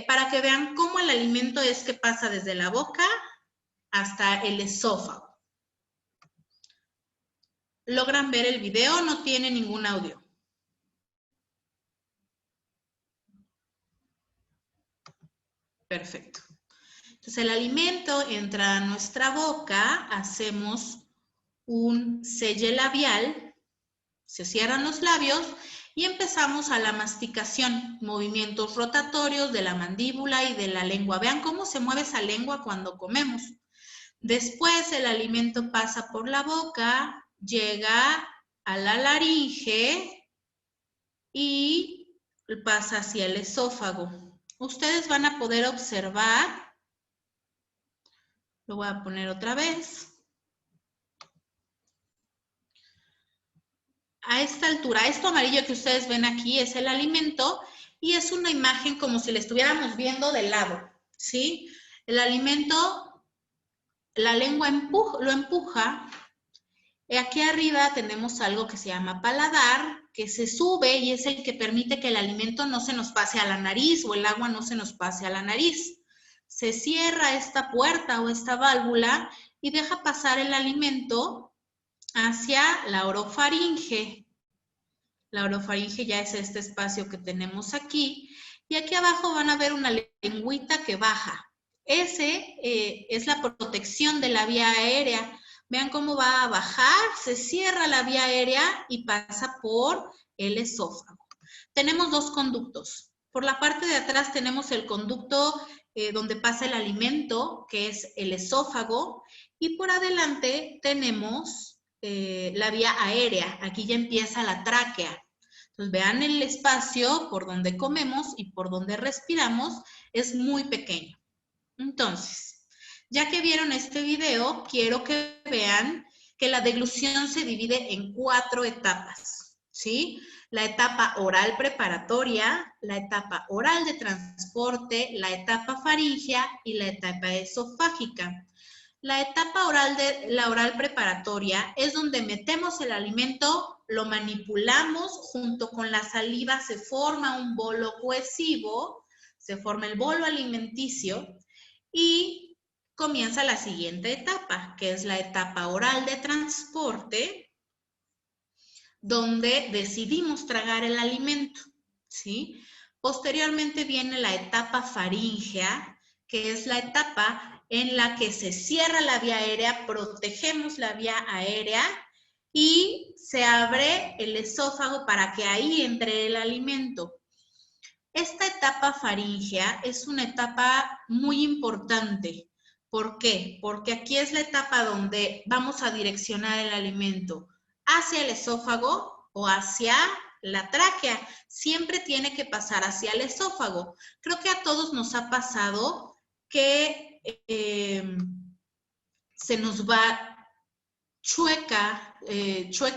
para que vean cómo el alimento es que pasa desde la boca hasta el esófago. ¿Logran ver el video? No tiene ningún audio. Perfecto. Entonces el alimento entra a nuestra boca, hacemos un selle labial, se cierran los labios y empezamos a la masticación, movimientos rotatorios de la mandíbula y de la lengua. Vean cómo se mueve esa lengua cuando comemos. Después el alimento pasa por la boca, llega a la laringe y pasa hacia el esófago. Ustedes van a poder observar, lo voy a poner otra vez. A esta altura, esto amarillo que ustedes ven aquí es el alimento y es una imagen como si la estuviéramos viendo de lado, ¿sí? El alimento, la lengua lo empuja. Aquí arriba tenemos algo que se llama paladar, que se sube y es el que permite que el alimento no se nos pase a la nariz o el agua no se nos pase a la nariz. Se cierra esta puerta o esta válvula y deja pasar el alimento hacia la orofaringe. La orofaringe ya es este espacio que tenemos aquí. Y aquí abajo van a ver una lengüita que baja. Ese es la protección de la vía aérea. Vean cómo va a bajar, se cierra la vía aérea y pasa por el esófago. Tenemos dos conductos. Por la parte de atrás tenemos el conducto donde pasa el alimento, que es el esófago, y por adelante tenemos la vía aérea. Aquí ya empieza la tráquea. Entonces vean el espacio por donde comemos y por donde respiramos, es muy pequeño. Entonces, ya que vieron este video, quiero que vean que la deglución se divide en 4 etapas, ¿sí? La etapa oral preparatoria, la etapa oral de transporte, la etapa faríngea y la etapa esofágica. La etapa oral preparatoria es donde metemos el alimento, lo manipulamos, junto con la saliva se forma un bolo cohesivo, se forma el bolo alimenticio y comienza la siguiente etapa, que es la etapa oral de transporte, donde decidimos tragar el alimento, ¿sí? Posteriormente viene la etapa faríngea, que es la etapa en la que se cierra la vía aérea, protegemos la vía aérea y se abre el esófago para que ahí entre el alimento. Esta etapa faríngea es una etapa muy importante. ¿Por qué? Porque aquí es la etapa donde vamos a direccionar el alimento hacia el esófago o hacia la tráquea. Siempre tiene que pasar hacia el esófago. Creo que a todos nos ha pasado que se nos va chueca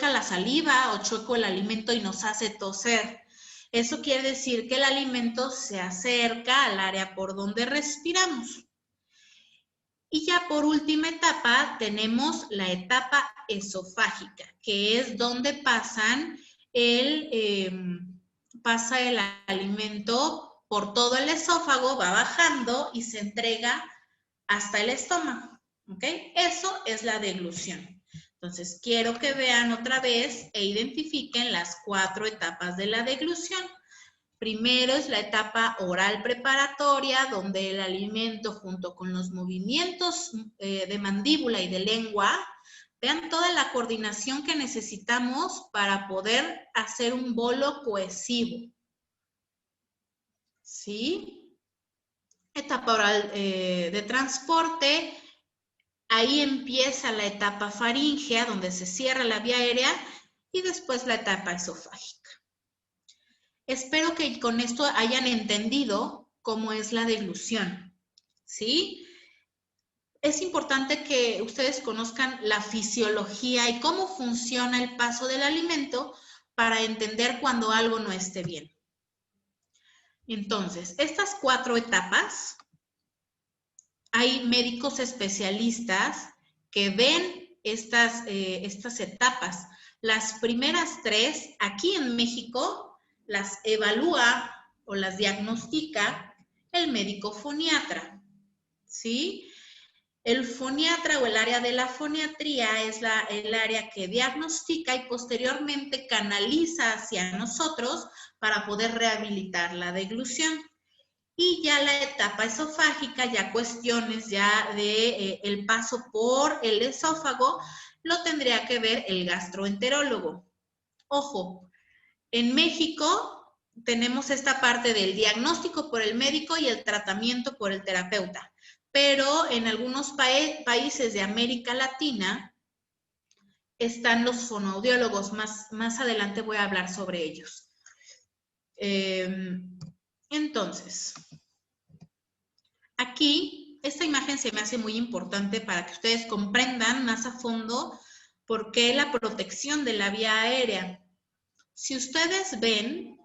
la saliva o chueco el alimento y nos hace toser. Eso quiere decir que el alimento se acerca al área por donde respiramos. Y ya por última etapa tenemos la etapa esofágica, que es donde pasa el alimento por todo el esófago, va bajando y se entrega hasta el estómago. ¿Ok? Eso es la deglución. Entonces, quiero que vean otra vez e identifiquen las 4 etapas de la deglución. Primero es la etapa oral preparatoria, donde el alimento junto con los movimientos de mandíbula y de lengua, vean toda la coordinación que necesitamos para poder hacer un bolo cohesivo. ¿Sí? Etapa oral de transporte. Ahí empieza la etapa faríngea, donde se cierra la vía aérea, y después la etapa esofágica. Espero que con esto hayan entendido cómo es la deglución, ¿sí? Es importante que ustedes conozcan la fisiología y cómo funciona el paso del alimento para entender cuando algo no esté bien. Entonces, estas 4 etapas, hay médicos especialistas que ven estas etapas. Las primeras 3, aquí en México, las evalúa o las diagnostica el médico foniatra, ¿sí? El foniatra o el área de la foniatría es el área que diagnostica y posteriormente canaliza hacia nosotros para poder rehabilitar la deglución. Y ya la etapa esofágica, ya cuestiones ya de el paso por el esófago, lo tendría que ver el gastroenterólogo. Ojo, en México tenemos esta parte del diagnóstico por el médico y el tratamiento por el terapeuta, pero en algunos países de América Latina están los fonoaudiólogos, más adelante voy a hablar sobre ellos. Entonces, aquí, esta imagen se me hace muy importante para que ustedes comprendan más a fondo por qué la protección de la vía aérea. Si ustedes ven,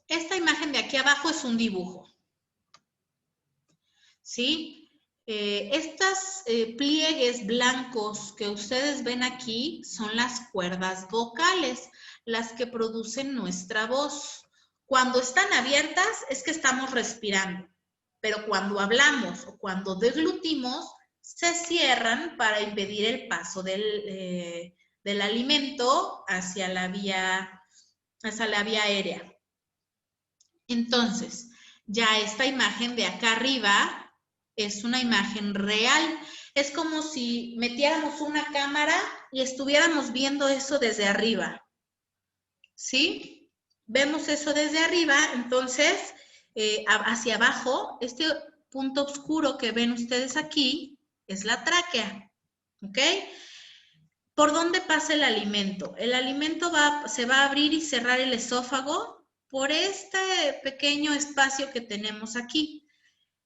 esta imagen de aquí abajo es un dibujo, ¿sí? Estas pliegues blancos que ustedes ven aquí son las cuerdas vocales, las que producen nuestra voz. Cuando están abiertas es que estamos respirando, pero cuando hablamos o cuando deglutimos, se cierran para impedir el paso del alimento hacia la vía aérea. Entonces, ya esta imagen de acá arriba es una imagen real. Es como si metiéramos una cámara y estuviéramos viendo eso desde arriba. ¿Sí? Vemos eso desde arriba, entonces, hacia abajo, este punto oscuro que ven ustedes aquí es la tráquea. ¿Ok? ¿Por dónde pasa el alimento? El alimento se va a abrir y cerrar el esófago por este pequeño espacio que tenemos aquí.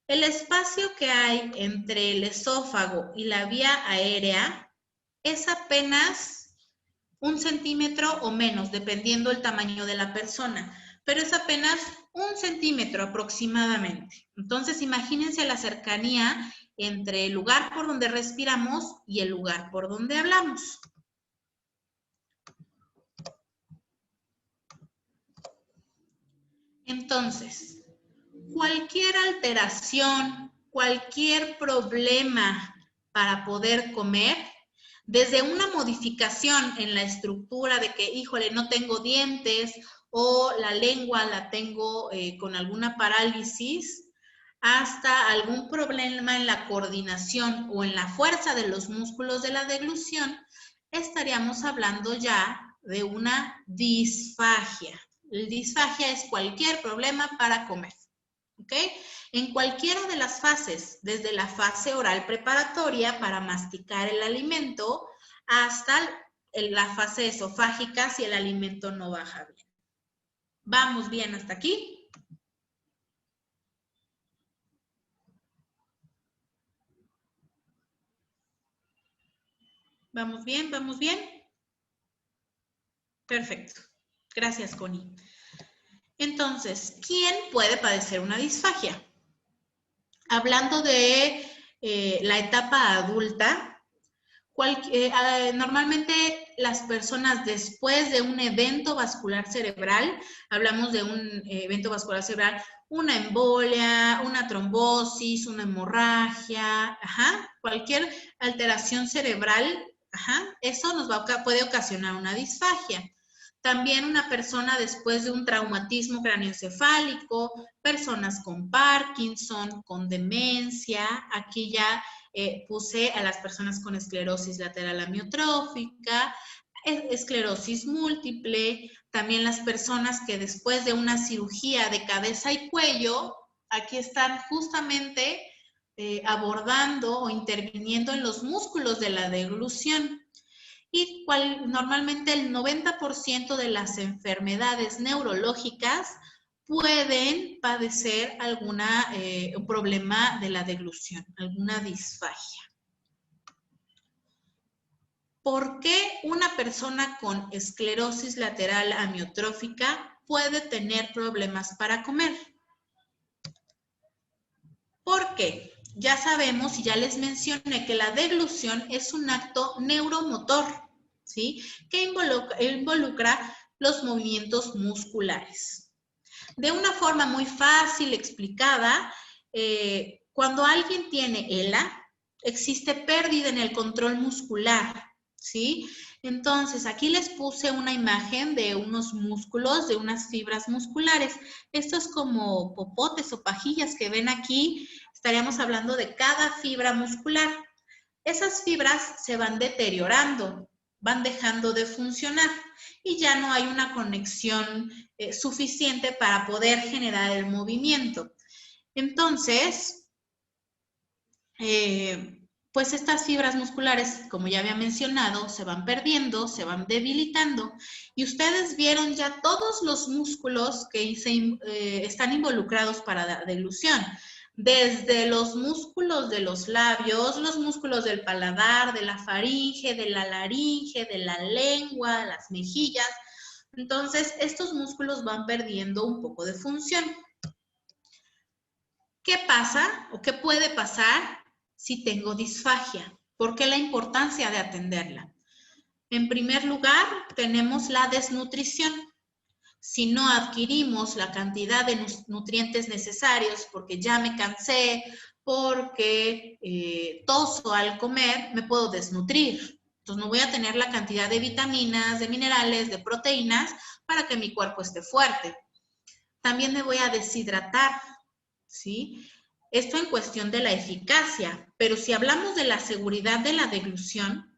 El espacio que hay entre el esófago y la vía aérea es apenas 1 centímetro o menos, dependiendo del tamaño de la persona, pero es apenas 1 centímetro aproximadamente. Entonces, imagínense la cercanía entre el lugar por donde respiramos y el lugar por donde hablamos. Entonces, cualquier alteración, cualquier problema para poder comer, desde una modificación en la estructura de que, híjole, no tengo dientes o la lengua la tengo con alguna parálisis, hasta algún problema en la coordinación o en la fuerza de los músculos de la deglución, estaríamos hablando ya de una disfagia. La disfagia es cualquier problema para comer, ¿ok? En cualquiera de las fases, desde la fase oral preparatoria para masticar el alimento hasta la fase esofágica si el alimento no baja bien. ¿Vamos bien hasta aquí? ¿Vamos bien? ¿Vamos bien? Perfecto. Gracias, Connie. Entonces, ¿quién puede padecer una disfagia? Hablando de la etapa adulta, normalmente las personas después de un evento vascular cerebral, hablamos de un evento vascular cerebral, una embolia, una trombosis, una hemorragia, cualquier alteración cerebral, eso puede ocasionar una disfagia. También una persona después de un traumatismo craneoencefálico, personas con Parkinson, con demencia, aquí ya puse a las personas con esclerosis lateral amiotrófica, esclerosis múltiple, también las personas que después de una cirugía de cabeza y cuello, aquí están justamente abordando o interviniendo en los músculos de la deglución. Y normalmente el 90% de las enfermedades neurológicas pueden padecer un problema de la deglución, alguna disfagia. ¿Por qué una persona con esclerosis lateral amiotrófica puede tener problemas para comer? Porque ya sabemos y ya les mencioné que la deglución es un acto neuromotor, ¿sí? Que involucra los movimientos musculares. De una forma muy fácil, explicada, cuando alguien tiene ELA, existe pérdida en el control muscular, ¿sí? Entonces, aquí les puse una imagen de unos músculos, de unas fibras musculares. Estos como popotes o pajillas que ven aquí, estaríamos hablando de cada fibra muscular. Esas fibras se van deteriorando, van dejando de funcionar y ya no hay una conexión suficiente para poder generar el movimiento. Entonces, pues estas fibras musculares, como ya había mencionado, se van perdiendo, se van debilitando y ustedes vieron ya todos los músculos que están involucrados para la deglución. Desde los músculos de los labios, los músculos del paladar, de la faringe, de la laringe, de la lengua, las mejillas. Entonces, estos músculos van perdiendo un poco de función. ¿Qué pasa o qué puede pasar si tengo disfagia? ¿Por qué la importancia de atenderla? En primer lugar, tenemos la desnutrición. Si no adquirimos la cantidad de nutrientes necesarios porque ya me cansé, porque toso al comer, me puedo desnutrir. Entonces no voy a tener la cantidad de vitaminas, de minerales, de proteínas para que mi cuerpo esté fuerte. También me voy a deshidratar, ¿sí? Esto en cuestión de la eficacia, pero si hablamos de la seguridad de la deglución,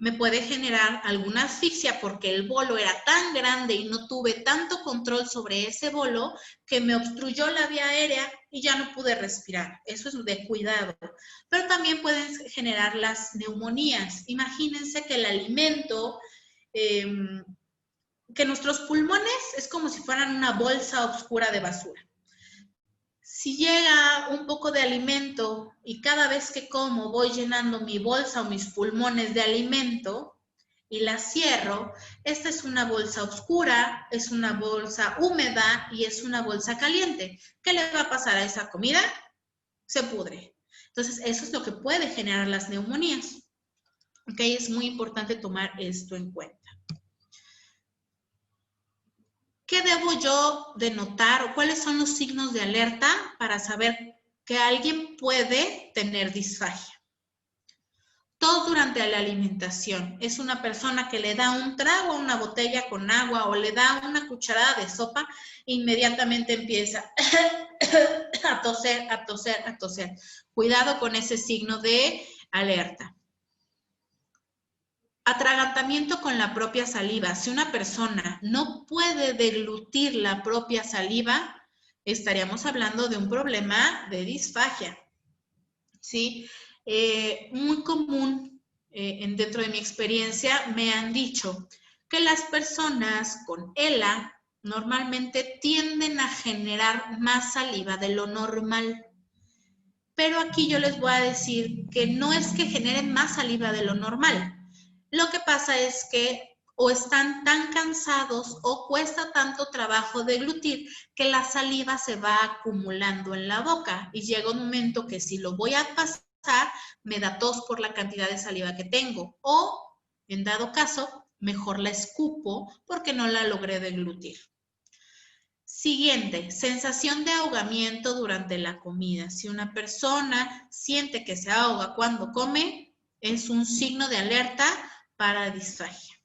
me puede generar alguna asfixia porque el bolo era tan grande y no tuve tanto control sobre ese bolo que me obstruyó la vía aérea y ya no pude respirar. Eso es de cuidado. Pero también pueden generar las neumonías. Imagínense que el alimento, que nuestros pulmones es como si fueran una bolsa oscura de basura. Si llega un poco de alimento y cada vez que como voy llenando mi bolsa o mis pulmones de alimento y la cierro, esta es una bolsa oscura, es una bolsa húmeda y es una bolsa caliente. ¿Qué le va a pasar a esa comida? Se pudre. Entonces, eso es lo que puede generar las neumonías. ¿Ok? Es muy importante tomar esto en cuenta. ¿Qué debo yo de notar o cuáles son los signos de alerta para saber que alguien puede tener disfagia? Tos durante la alimentación. Es una persona que le da un trago a una botella con agua o le da una cucharada de sopa e inmediatamente empieza a toser, a toser, a toser. Cuidado con ese signo de alerta. Atragantamiento con la propia saliva. Si una persona no puede deglutir la propia saliva, estaríamos hablando de un problema de disfagia. ¿Sí? Muy común, dentro de mi experiencia, me han dicho que las personas con ELA normalmente tienden a generar más saliva de lo normal. Pero aquí yo les voy a decir que no es que generen más saliva de lo normal. Lo que pasa es que o están tan cansados o cuesta tanto trabajo deglutir que la saliva se va acumulando en la boca y llega un momento que si lo voy a pasar me da tos por la cantidad de saliva que tengo o, en dado caso, mejor la escupo porque no la logré deglutir. Siguiente, sensación de ahogamiento durante la comida. Si una persona siente que se ahoga cuando come, es un signo de alerta para disfagia.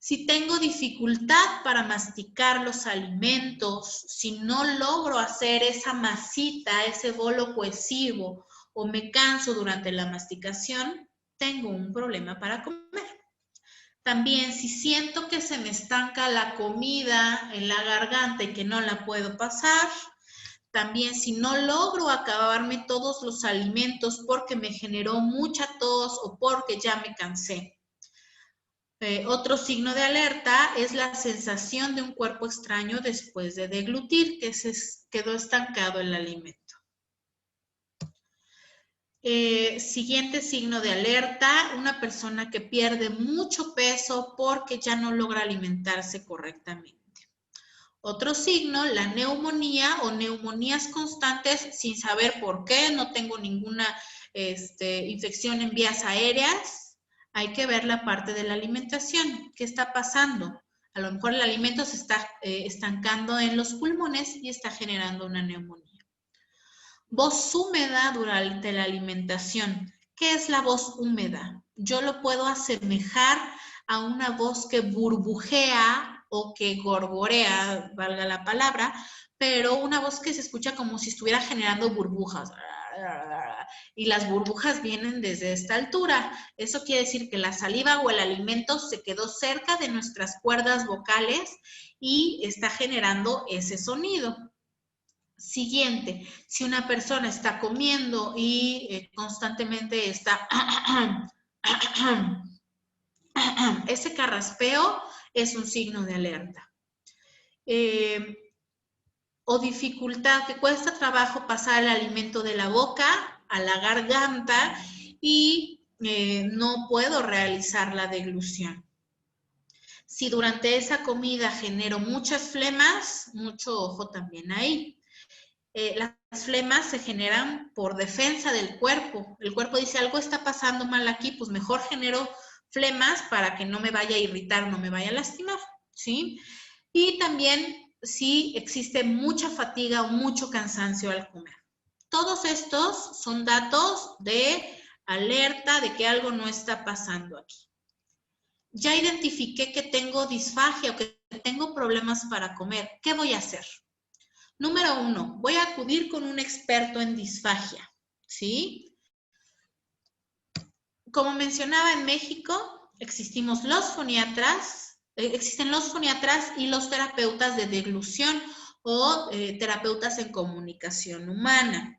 Si tengo dificultad para masticar los alimentos, si no logro hacer esa masita, ese bolo cohesivo, o me canso durante la masticación, tengo un problema para comer. También si siento que se me estanca la comida en la garganta y que no la puedo pasar. También si no logro acabarme todos los alimentos porque me generó mucha tos o porque ya me cansé. Otro signo de alerta es la sensación de un cuerpo extraño después de deglutir, que se quedó estancado el alimento. Siguiente signo de alerta, una persona que pierde mucho peso porque ya no logra alimentarse correctamente. Otro signo, la neumonía o neumonías constantes sin saber por qué, no tengo ninguna infección en vías aéreas. Hay que ver la parte de la alimentación. ¿Qué está pasando? A lo mejor el alimento se está estancando en los pulmones y está generando una neumonía. Voz húmeda durante la alimentación. ¿Qué es la voz húmeda? Yo lo puedo asemejar a una voz que burbujea o que gorgorea, valga la palabra, pero una voz que se escucha como si estuviera generando burbujas. Y las burbujas vienen desde esta altura. Eso quiere decir que la saliva o el alimento se quedó cerca de nuestras cuerdas vocales y está generando ese sonido. Siguiente, si una persona está comiendo y constantemente está ese carraspeo es un signo de alerta. O dificultad, que cuesta trabajo pasar el alimento de la boca a la garganta y no puedo realizar la deglución. Si durante esa comida genero muchas flemas, mucho ojo también ahí. Las flemas se generan por defensa del cuerpo. El cuerpo dice, algo está pasando mal aquí, pues mejor genero flemas para que no me vaya a irritar, no me vaya a lastimar, ¿sí? Y también si existe mucha fatiga o mucho cansancio al comer. Todos estos son datos de alerta de que algo no está pasando aquí. Ya identifiqué que tengo disfagia o que tengo problemas para comer. ¿Qué voy a hacer? Número 1, voy a acudir con un experto en disfagia, ¿sí? Como mencionaba, en México existen los foniatras y los terapeutas de deglución o terapeutas en comunicación humana.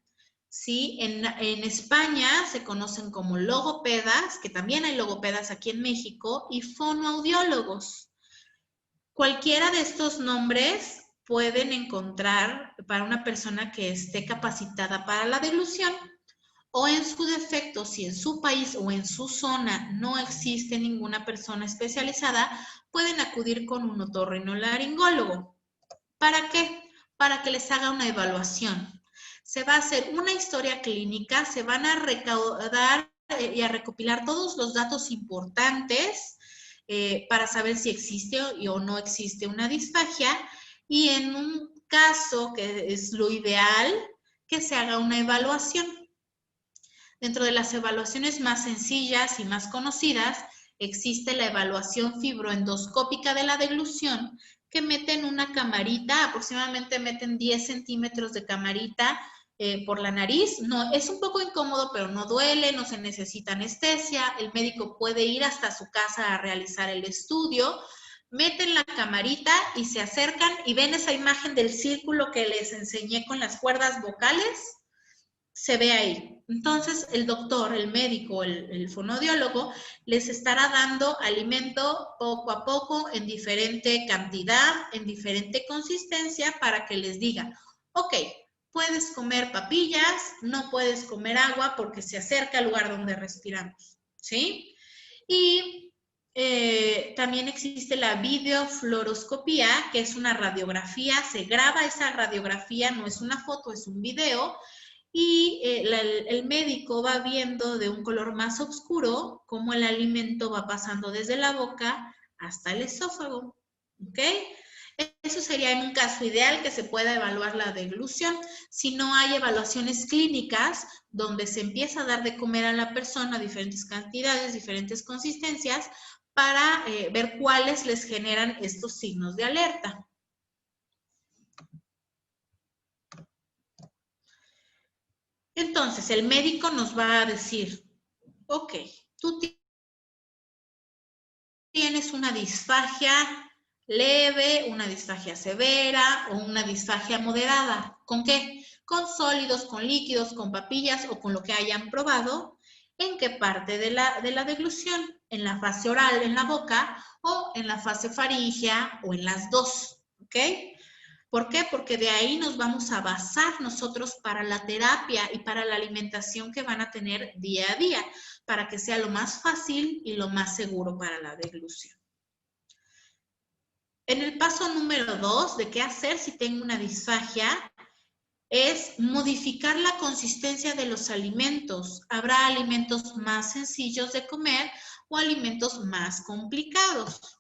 ¿Sí? En España se conocen como logopedas, que también hay logopedas aquí en México, y fonoaudiólogos. Cualquiera de estos nombres pueden encontrar para una persona que esté capacitada para la deglución, o en su defecto, si en su país o en su zona no existe ninguna persona especializada, pueden acudir con un otorrinolaringólogo. ¿Para qué? Para que les haga una evaluación. Se va a hacer una historia clínica, se van a recaudar y a recopilar todos los datos importantes para saber si existe o no existe una disfagia, y en un caso que es lo ideal, que se haga una evaluación. Dentro de las evaluaciones más sencillas y más conocidas, existe la evaluación fibroendoscópica de la deglución, que meten una camarita, aproximadamente meten 10 centímetros de camarita por la nariz. No, es un poco incómodo, pero no duele, no se necesita anestesia. El médico puede ir hasta su casa a realizar el estudio. Meten la camarita y se acercan y ven esa imagen del círculo que les enseñé con las cuerdas vocales. Se ve ahí. Entonces, el doctor, el médico, el fonoaudiólogo, les estará dando alimento poco a poco, en diferente cantidad, en diferente consistencia, para que les diga, ok, puedes comer papillas, no puedes comer agua porque se acerca al lugar donde respiramos, ¿sí? Y también existe la videofluoroscopía, que es una radiografía, se graba esa radiografía, no es una foto, es un video, y el médico va viendo de un color más oscuro cómo el alimento va pasando desde la boca hasta el esófago, ¿ok? Eso sería en un caso ideal que se pueda evaluar la deglución. Si no hay evaluaciones clínicas donde se empieza a dar de comer a la persona diferentes cantidades, diferentes consistencias, para ver cuáles les generan estos signos de alerta. Entonces, el médico nos va a decir, ok, tú tienes una disfagia leve, una disfagia severa o una disfagia moderada. ¿Con qué? Con sólidos, con líquidos, con papillas o con lo que hayan probado. ¿En qué parte de la deglución? ¿En la fase oral, en la boca, o en la fase faríngea, o en las dos? ¿Ok? ¿Por qué? Porque de ahí nos vamos a basar nosotros para la terapia y para la alimentación que van a tener día a día, para que sea lo más fácil y lo más seguro para la deglución. En el paso número 2 de qué hacer si tengo una disfagia, es modificar la consistencia de los alimentos. Habrá alimentos más sencillos de comer o alimentos más complicados.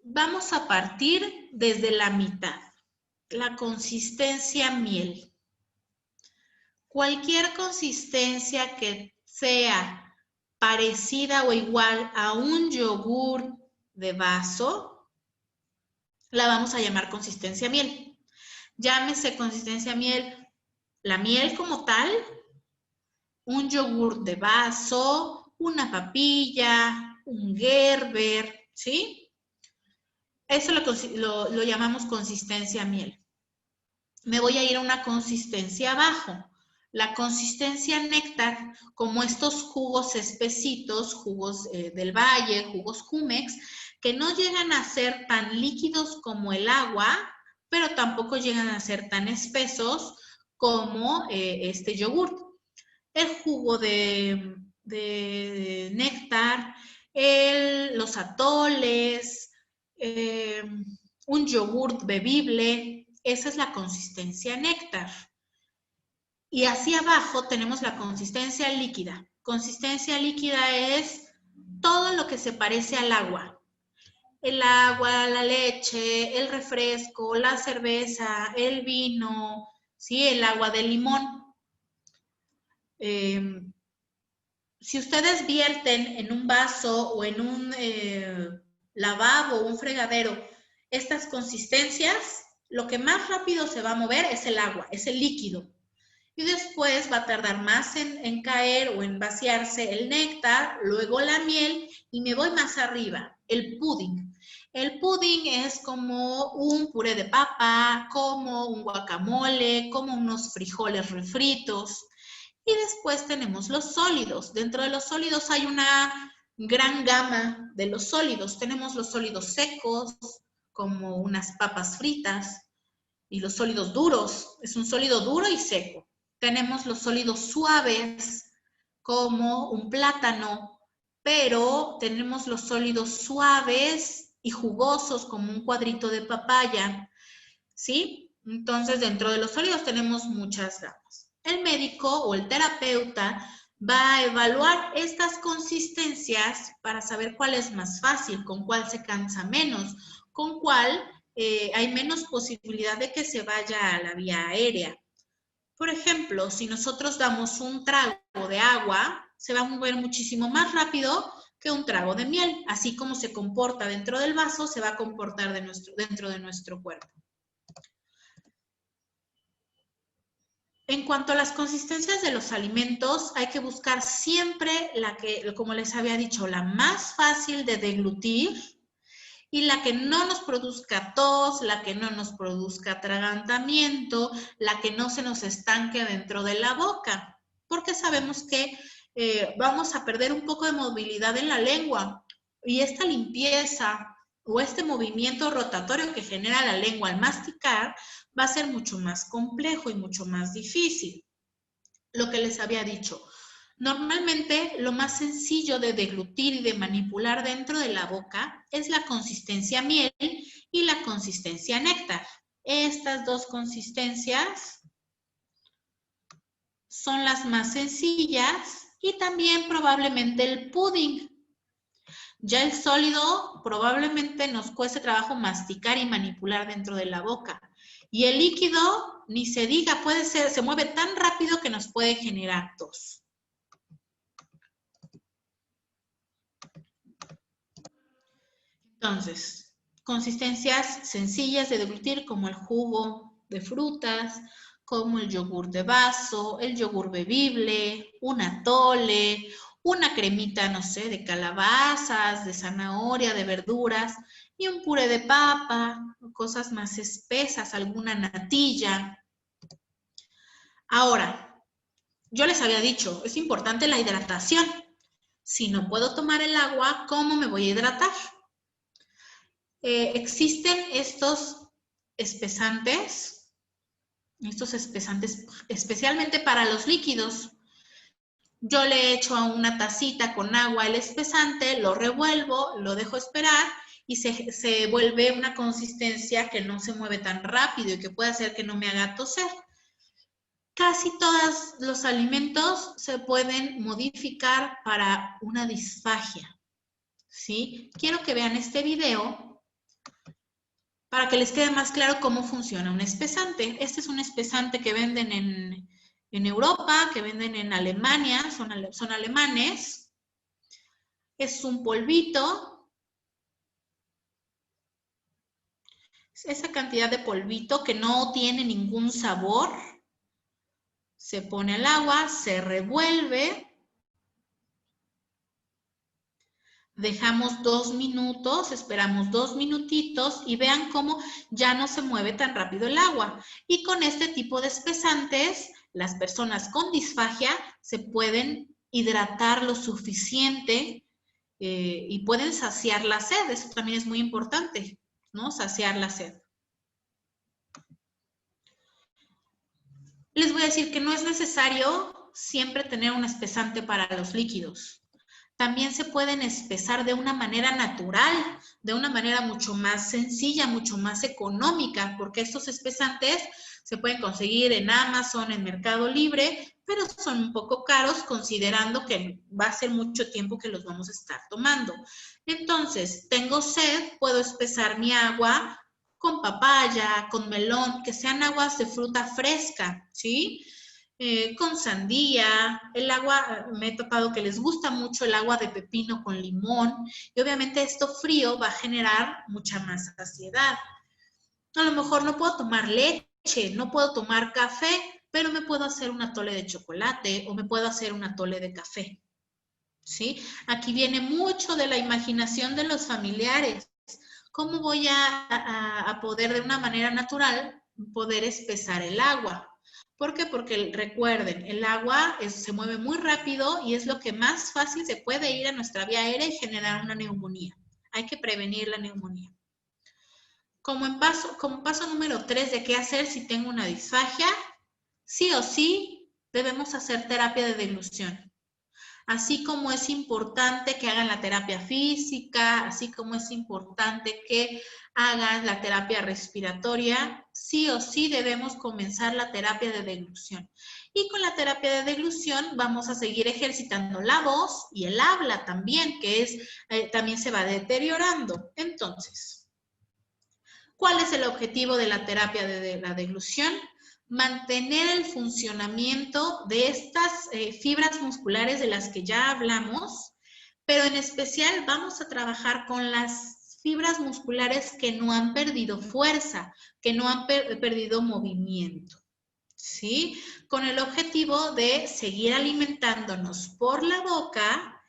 vamos a partir desde la mitad, la consistencia miel. Cualquier consistencia que sea parecida o igual a un yogur de vaso, la vamos a llamar consistencia miel. Llámese consistencia miel, la miel como tal, un yogur de vaso, una papilla, un Gerber, ¿sí? Eso lo llamamos consistencia miel. Me voy a ir a una consistencia abajo. La consistencia néctar, como estos jugos espesitos, jugos del valle, jugos Jumex, que no llegan a ser tan líquidos como el agua, pero tampoco llegan a ser tan espesos como este yogur. El jugo de néctar, los atoles, un yogur bebible, esa es la consistencia néctar. Y hacia abajo tenemos la consistencia líquida. Consistencia líquida es todo lo que se parece al agua. El agua, la leche, el refresco, la cerveza, el vino, ¿sí? El agua de limón. Si ustedes vierten en un vaso o en un lavabo o un fregadero estas consistencias, lo que más rápido se va a mover es el agua, es el líquido. Y después va a tardar más en caer o en vaciarse el néctar, luego la miel y me voy más arriba, el pudding. El pudding es como un puré de papa, como un guacamole, como unos frijoles refritos. Y después tenemos los sólidos. Dentro de los sólidos hay una gran gama de los sólidos. Tenemos los sólidos secos, como unas papas fritas, y los sólidos duros. Es un sólido duro y seco. Tenemos los sólidos suaves, como un plátano, pero tenemos los sólidos suaves y jugosos, como un cuadrito de papaya, ¿sí? Entonces, dentro de los sólidos tenemos muchas gamas. El médico o el terapeuta va a evaluar estas consistencias para saber cuál es más fácil, con cuál se cansa menos, con cuál hay menos posibilidad de que se vaya a la vía aérea. Por ejemplo, si nosotros damos un trago de agua, se va a mover muchísimo más rápido que un trago de miel. Así como se comporta dentro del vaso, se va a comportar dentro de nuestro cuerpo. En cuanto a las consistencias de los alimentos, hay que buscar siempre la que, como les había dicho, la más fácil de deglutir y la que no nos produzca tos, la que no nos produzca atragantamiento, la que no se nos estanque dentro de la boca, porque sabemos que vamos a perder un poco de movilidad en la lengua y esta limpieza o este movimiento rotatorio que genera la lengua al masticar va a ser mucho más complejo y mucho más difícil. Lo que les había dicho, normalmente lo más sencillo de deglutir y de manipular dentro de la boca es la consistencia miel y la consistencia néctar. Estas dos consistencias son las más sencillas y también probablemente el pudding. Ya el sólido probablemente nos cueste trabajo masticar y manipular dentro de la boca. Y el líquido, ni se diga, se mueve tan rápido que nos puede generar tos. Entonces, consistencias sencillas de deglutir como el jugo de frutas, como el yogur de vaso, el yogur bebible, un atole, una cremita, no sé, de calabazas, de zanahoria, de verduras, y un puré de papa, cosas más espesas, alguna natilla. Ahora, yo les había dicho, es importante la hidratación. Si no puedo tomar el agua, ¿cómo me voy a hidratar? Existen estos espesantes especialmente para los líquidos. Yo le echo a una tacita con agua el espesante, lo revuelvo, lo dejo esperar y se vuelve una consistencia que no se mueve tan rápido y que puede hacer que no me haga toser. Casi todos los alimentos se pueden modificar para una disfagia, ¿sí? Quiero que vean este video para que les quede más claro cómo funciona un espesante. Este es un espesante que venden en Europa, que venden en Alemania, son alemanes. Es un polvito. Esa cantidad de polvito que no tiene ningún sabor. Se pone al agua, se revuelve. Dejamos 2 minutos, esperamos 2 minutitos y vean cómo ya no se mueve tan rápido el agua. Y con este tipo de espesantes, las personas con disfagia se pueden hidratar lo suficiente y pueden saciar la sed. Eso también es muy importante, ¿no? Saciar la sed. Les voy a decir que no es necesario siempre tener un espesante para los líquidos. También se pueden espesar de una manera natural, de una manera mucho más sencilla, mucho más económica, porque estos espesantes se pueden conseguir en Amazon, en Mercado Libre, pero son un poco caros considerando que va a ser mucho tiempo que los vamos a estar tomando. Entonces, tengo sed, puedo espesar mi agua con papaya, con melón, que sean aguas de fruta fresca, ¿sí? Con sandía, el agua, me he topado que les gusta mucho el agua de pepino con limón, y obviamente esto frío va a generar mucha más saciedad. A lo mejor no puedo tomar leche, no puedo tomar café, pero me puedo hacer un atole de chocolate o me puedo hacer un atole de café, ¿sí? Aquí viene mucho de la imaginación de los familiares. ¿Cómo voy a poder de una manera natural poder espesar el agua? ¿Por qué? Porque recuerden, el agua se mueve muy rápido y es lo que más fácil se puede ir a nuestra vía aérea y generar una neumonía. Hay que prevenir la neumonía. Como paso número 3 de qué hacer si tengo una disfagia, sí o sí debemos hacer terapia de deglución. Así como es importante que hagan la terapia física, así como es importante que hagan la terapia respiratoria, sí o sí debemos comenzar la terapia de deglución. Y con la terapia de deglución vamos a seguir ejercitando la voz y el habla también, que también se va deteriorando. Entonces, ¿cuál es el objetivo de la terapia de la deglución? Mantener el funcionamiento de estas fibras musculares de las que ya hablamos, pero en especial vamos a trabajar con las fibras musculares que no han perdido fuerza, que no han perdido movimiento, ¿sí? Con el objetivo de seguir alimentándonos por la boca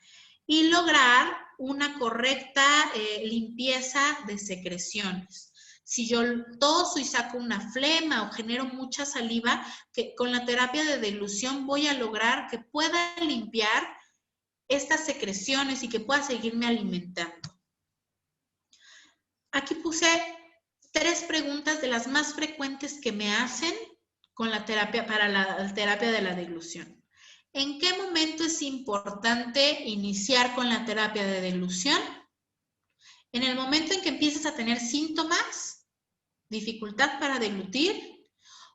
y lograr una correcta limpieza de secreciones. Si yo toso y saco una flema o genero mucha saliva, que con la terapia de deglución voy a lograr que pueda limpiar estas secreciones y que pueda seguirme alimentando. Aquí puse 3 preguntas de las más frecuentes que me hacen con la terapia, para la terapia de la deglución. ¿En qué momento es importante iniciar con la terapia de deglución? En el momento en que empiezas a tener síntomas, dificultad para deglutir,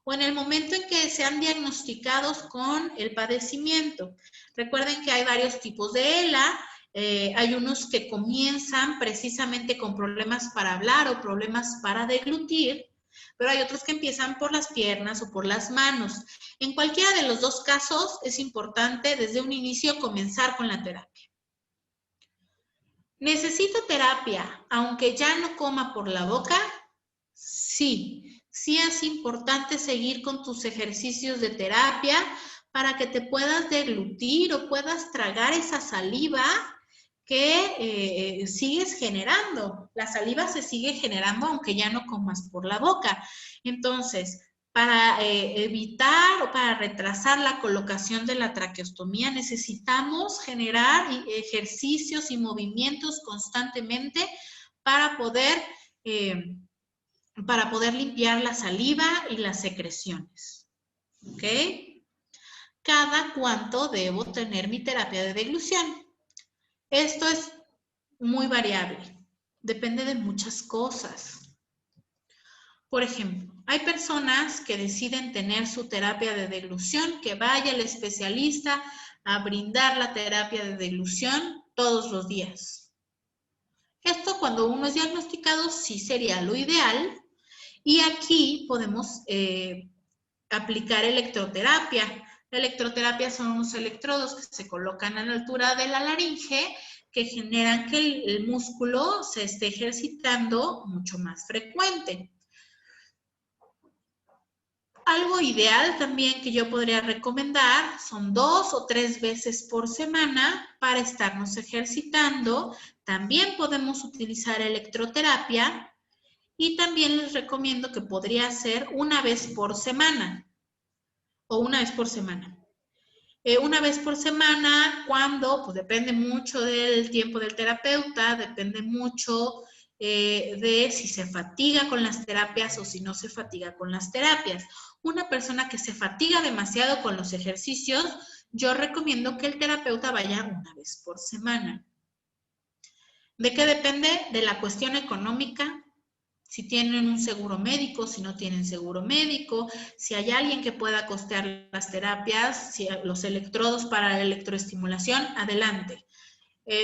o en el momento en que sean diagnosticados con el padecimiento. Recuerden que hay varios tipos de ELA, hay unos que comienzan precisamente con problemas para hablar o problemas para deglutir, pero hay otros que empiezan por las piernas o por las manos. En cualquiera de los 2 casos es importante desde un inicio comenzar con la terapia. ¿Necesito terapia aunque ya no coma por la boca? Sí, sí es importante seguir con tus ejercicios de terapia para que te puedas deglutir o puedas tragar esa saliva que sigues generando. La saliva se sigue generando aunque ya no comas por la boca. Entonces, para evitar o para retrasar la colocación de la traqueostomía, necesitamos generar ejercicios y movimientos constantemente para poder limpiar la saliva y las secreciones. ¿Ok? ¿Cada cuánto debo tener mi terapia de deglución? Esto es muy variable. Depende de muchas cosas. Por ejemplo, hay personas que deciden tener su terapia de deglución, que vaya el especialista a brindar la terapia de deglución todos los días. Esto cuando uno es diagnosticado sí sería lo ideal, Y aquí podemos aplicar electroterapia. La electroterapia son unos electrodos que se colocan a la altura de la laringe que generan que el músculo se esté ejercitando mucho más frecuente. Algo ideal también que yo podría recomendar son 2 o 3 veces por semana para estarnos ejercitando. También podemos utilizar electroterapia y también les recomiendo que podría ser una vez por semana o una vez por semana. Una vez por semana, cuando, pues depende mucho del tiempo del terapeuta, depende mucho de si se fatiga con las terapias o si no se fatiga con las terapias. Una persona que se fatiga demasiado con los ejercicios, yo recomiendo que el terapeuta vaya una vez por semana. ¿De qué depende? De la cuestión económica, si tienen un seguro médico, si no tienen seguro médico, si hay alguien que pueda costear las terapias, si los electrodos para la electroestimulación, adelante.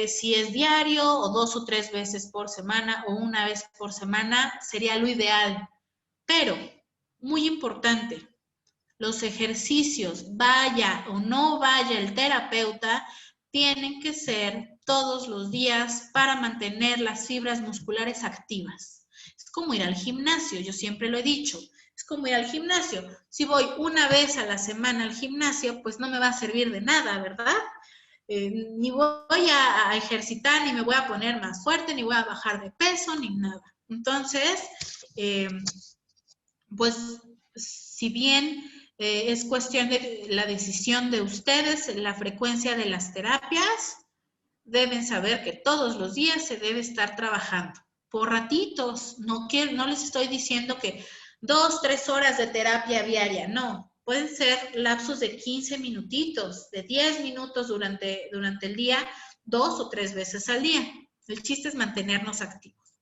Si es diario o 2 o 3 veces por semana o una vez por semana, sería lo ideal. Pero, muy importante, los ejercicios, vaya o no vaya el terapeuta, tienen que ser todos los días para mantener las fibras musculares activas. Es como ir al gimnasio, yo siempre lo he dicho, es como ir al gimnasio. Si voy una vez a la semana al gimnasio, pues no me va a servir de nada, ¿verdad? Ni voy a ejercitar, ni me voy a poner más fuerte, ni voy a bajar de peso, ni nada. Entonces, pues si bien es cuestión de la decisión de ustedes, la frecuencia de las terapias, deben saber que todos los días se debe estar trabajando. Por ratitos, no les estoy diciendo que 2, 3 horas de terapia diaria, no. Pueden ser lapsos de 15 minutitos, de 10 minutos durante el día, 2 o 3 veces al día. El chiste es mantenernos activos.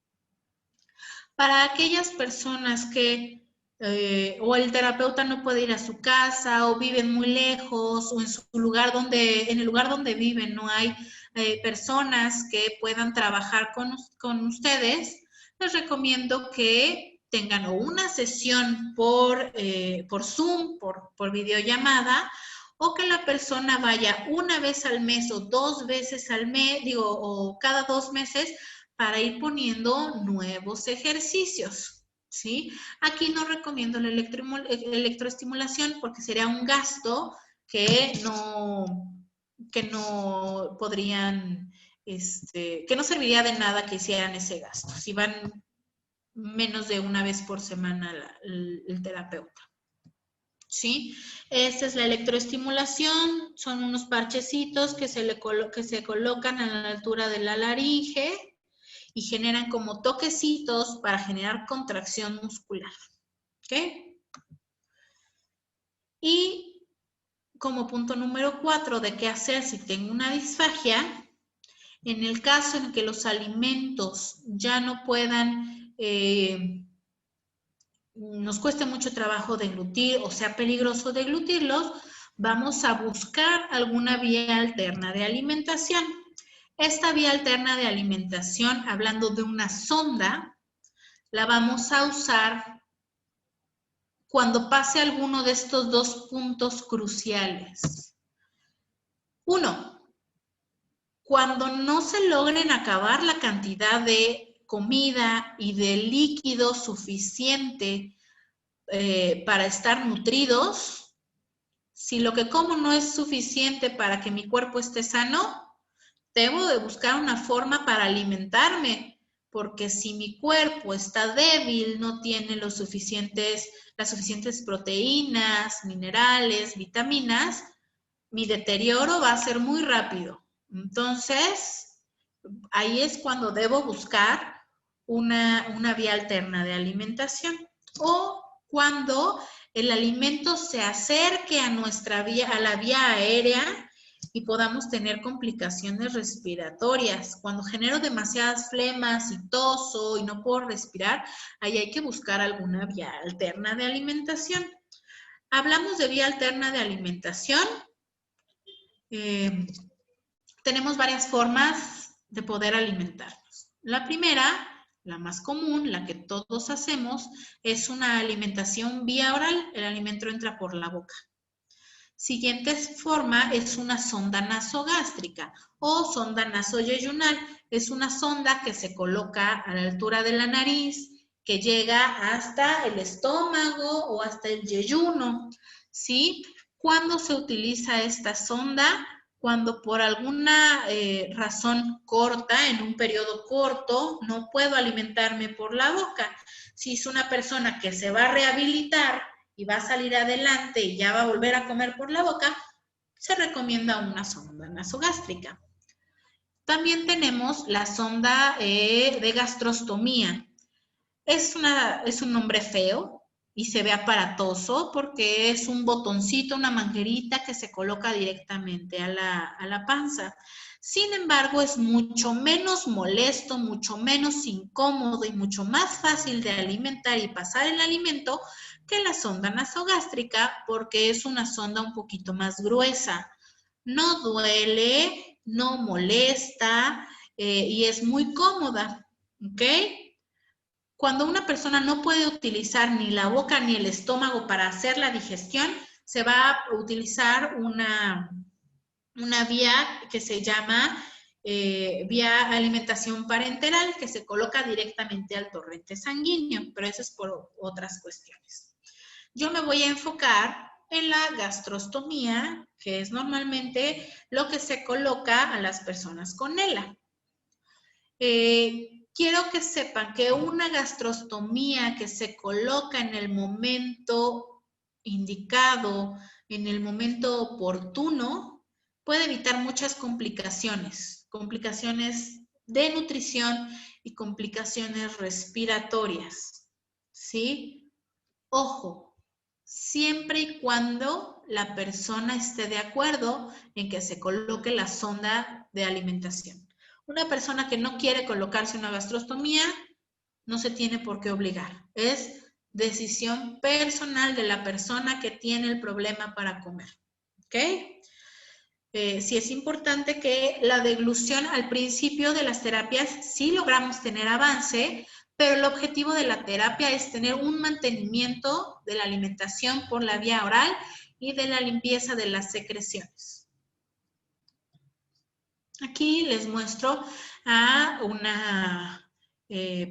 Para aquellas personas que o el terapeuta no puede ir a su casa o viven muy lejos o en el lugar donde viven no hay personas que puedan trabajar con ustedes, les recomiendo que tengan o una sesión por Zoom, por videollamada, o que la persona vaya una vez al mes o 2 veces al mes, o cada 2 meses para ir poniendo nuevos ejercicios. ¿Sí? Aquí no recomiendo la electroestimulación porque sería un gasto que no podrían, que no serviría de nada que hicieran ese gasto, si van menos de una vez por semana el terapeuta. ¿Sí? Esta es la electroestimulación, son unos parchecitos que se colocan a la altura de la laringe y generan como toquecitos para generar contracción muscular. ¿Ok? Y como punto número 4 de qué hacer si tengo una disfagia, en el caso en que los alimentos ya no puedan, nos cueste mucho trabajo deglutir o sea peligroso deglutirlos, vamos a buscar alguna vía alterna de alimentación. Esta vía alterna de alimentación, hablando de una sonda, la vamos a usar cuando pase alguno de estos 2 puntos cruciales. 1, cuando no se logren acabar la cantidad de comida y de líquido suficiente para estar nutridos, si lo que como no es suficiente para que mi cuerpo esté sano, debo de buscar una forma para alimentarme, porque si mi cuerpo está débil, no tiene las suficientes proteínas, minerales, vitaminas, mi deterioro va a ser muy rápido. Entonces, ahí es cuando debo buscar una vía alterna de alimentación. O cuando el alimento se acerque a la vía aérea y podamos tener complicaciones respiratorias. Cuando genero demasiadas flemas y toso y no puedo respirar, ahí hay que buscar alguna vía alterna de alimentación. Hablamos de vía alterna de alimentación. Tenemos varias formas de poder alimentarnos. La primera la más común, la que todos hacemos, es una alimentación vía oral. El alimento entra por la boca. Siguiente forma es una sonda nasogástrica o sonda nasoyeyunal. Es una sonda que se coloca a la altura de la nariz, que llega hasta el estómago o hasta el yeyuno, ¿sí? ¿Cuándo se utiliza esta sonda? Cuando por alguna razón corta, en un periodo corto, no puedo alimentarme por la boca. Si es una persona que se va a rehabilitar y va a salir adelante y ya va a volver a comer por la boca, se recomienda una sonda nasogástrica. También tenemos la sonda de gastrostomía. Es un nombre feo y se ve aparatoso porque es un botoncito, una manguerita que se coloca directamente a la panza. Sin embargo, es mucho menos molesto, mucho menos incómodo y mucho más fácil de alimentar y pasar el alimento que la sonda nasogástrica porque es una sonda un poquito más gruesa. No duele, no molesta y es muy cómoda, ¿ok? Cuando una persona no puede utilizar ni la boca ni el estómago para hacer la digestión, se va a utilizar una vía que se llama vía alimentación parenteral, que se coloca directamente al torrente sanguíneo, pero eso es por otras cuestiones. Yo me voy a enfocar en la gastrostomía, que es normalmente lo que se coloca a las personas con ELA. Quiero que sepan que una gastrostomía que se coloca en el momento indicado, en el momento oportuno, puede evitar muchas complicaciones, complicaciones de nutrición y complicaciones respiratorias, ¿sí? Ojo, siempre y cuando la persona esté de acuerdo en que se coloque la sonda de alimentación. Una persona que no quiere colocarse una gastrostomía no se tiene por qué obligar. Es decisión personal de la persona que tiene el problema para comer. ¿Ok? Sí es importante que la deglución al principio de las terapias sí logramos tener avance, pero el objetivo de la terapia es tener un mantenimiento de la alimentación por la vía oral y de la limpieza de las secreciones. Aquí les muestro a una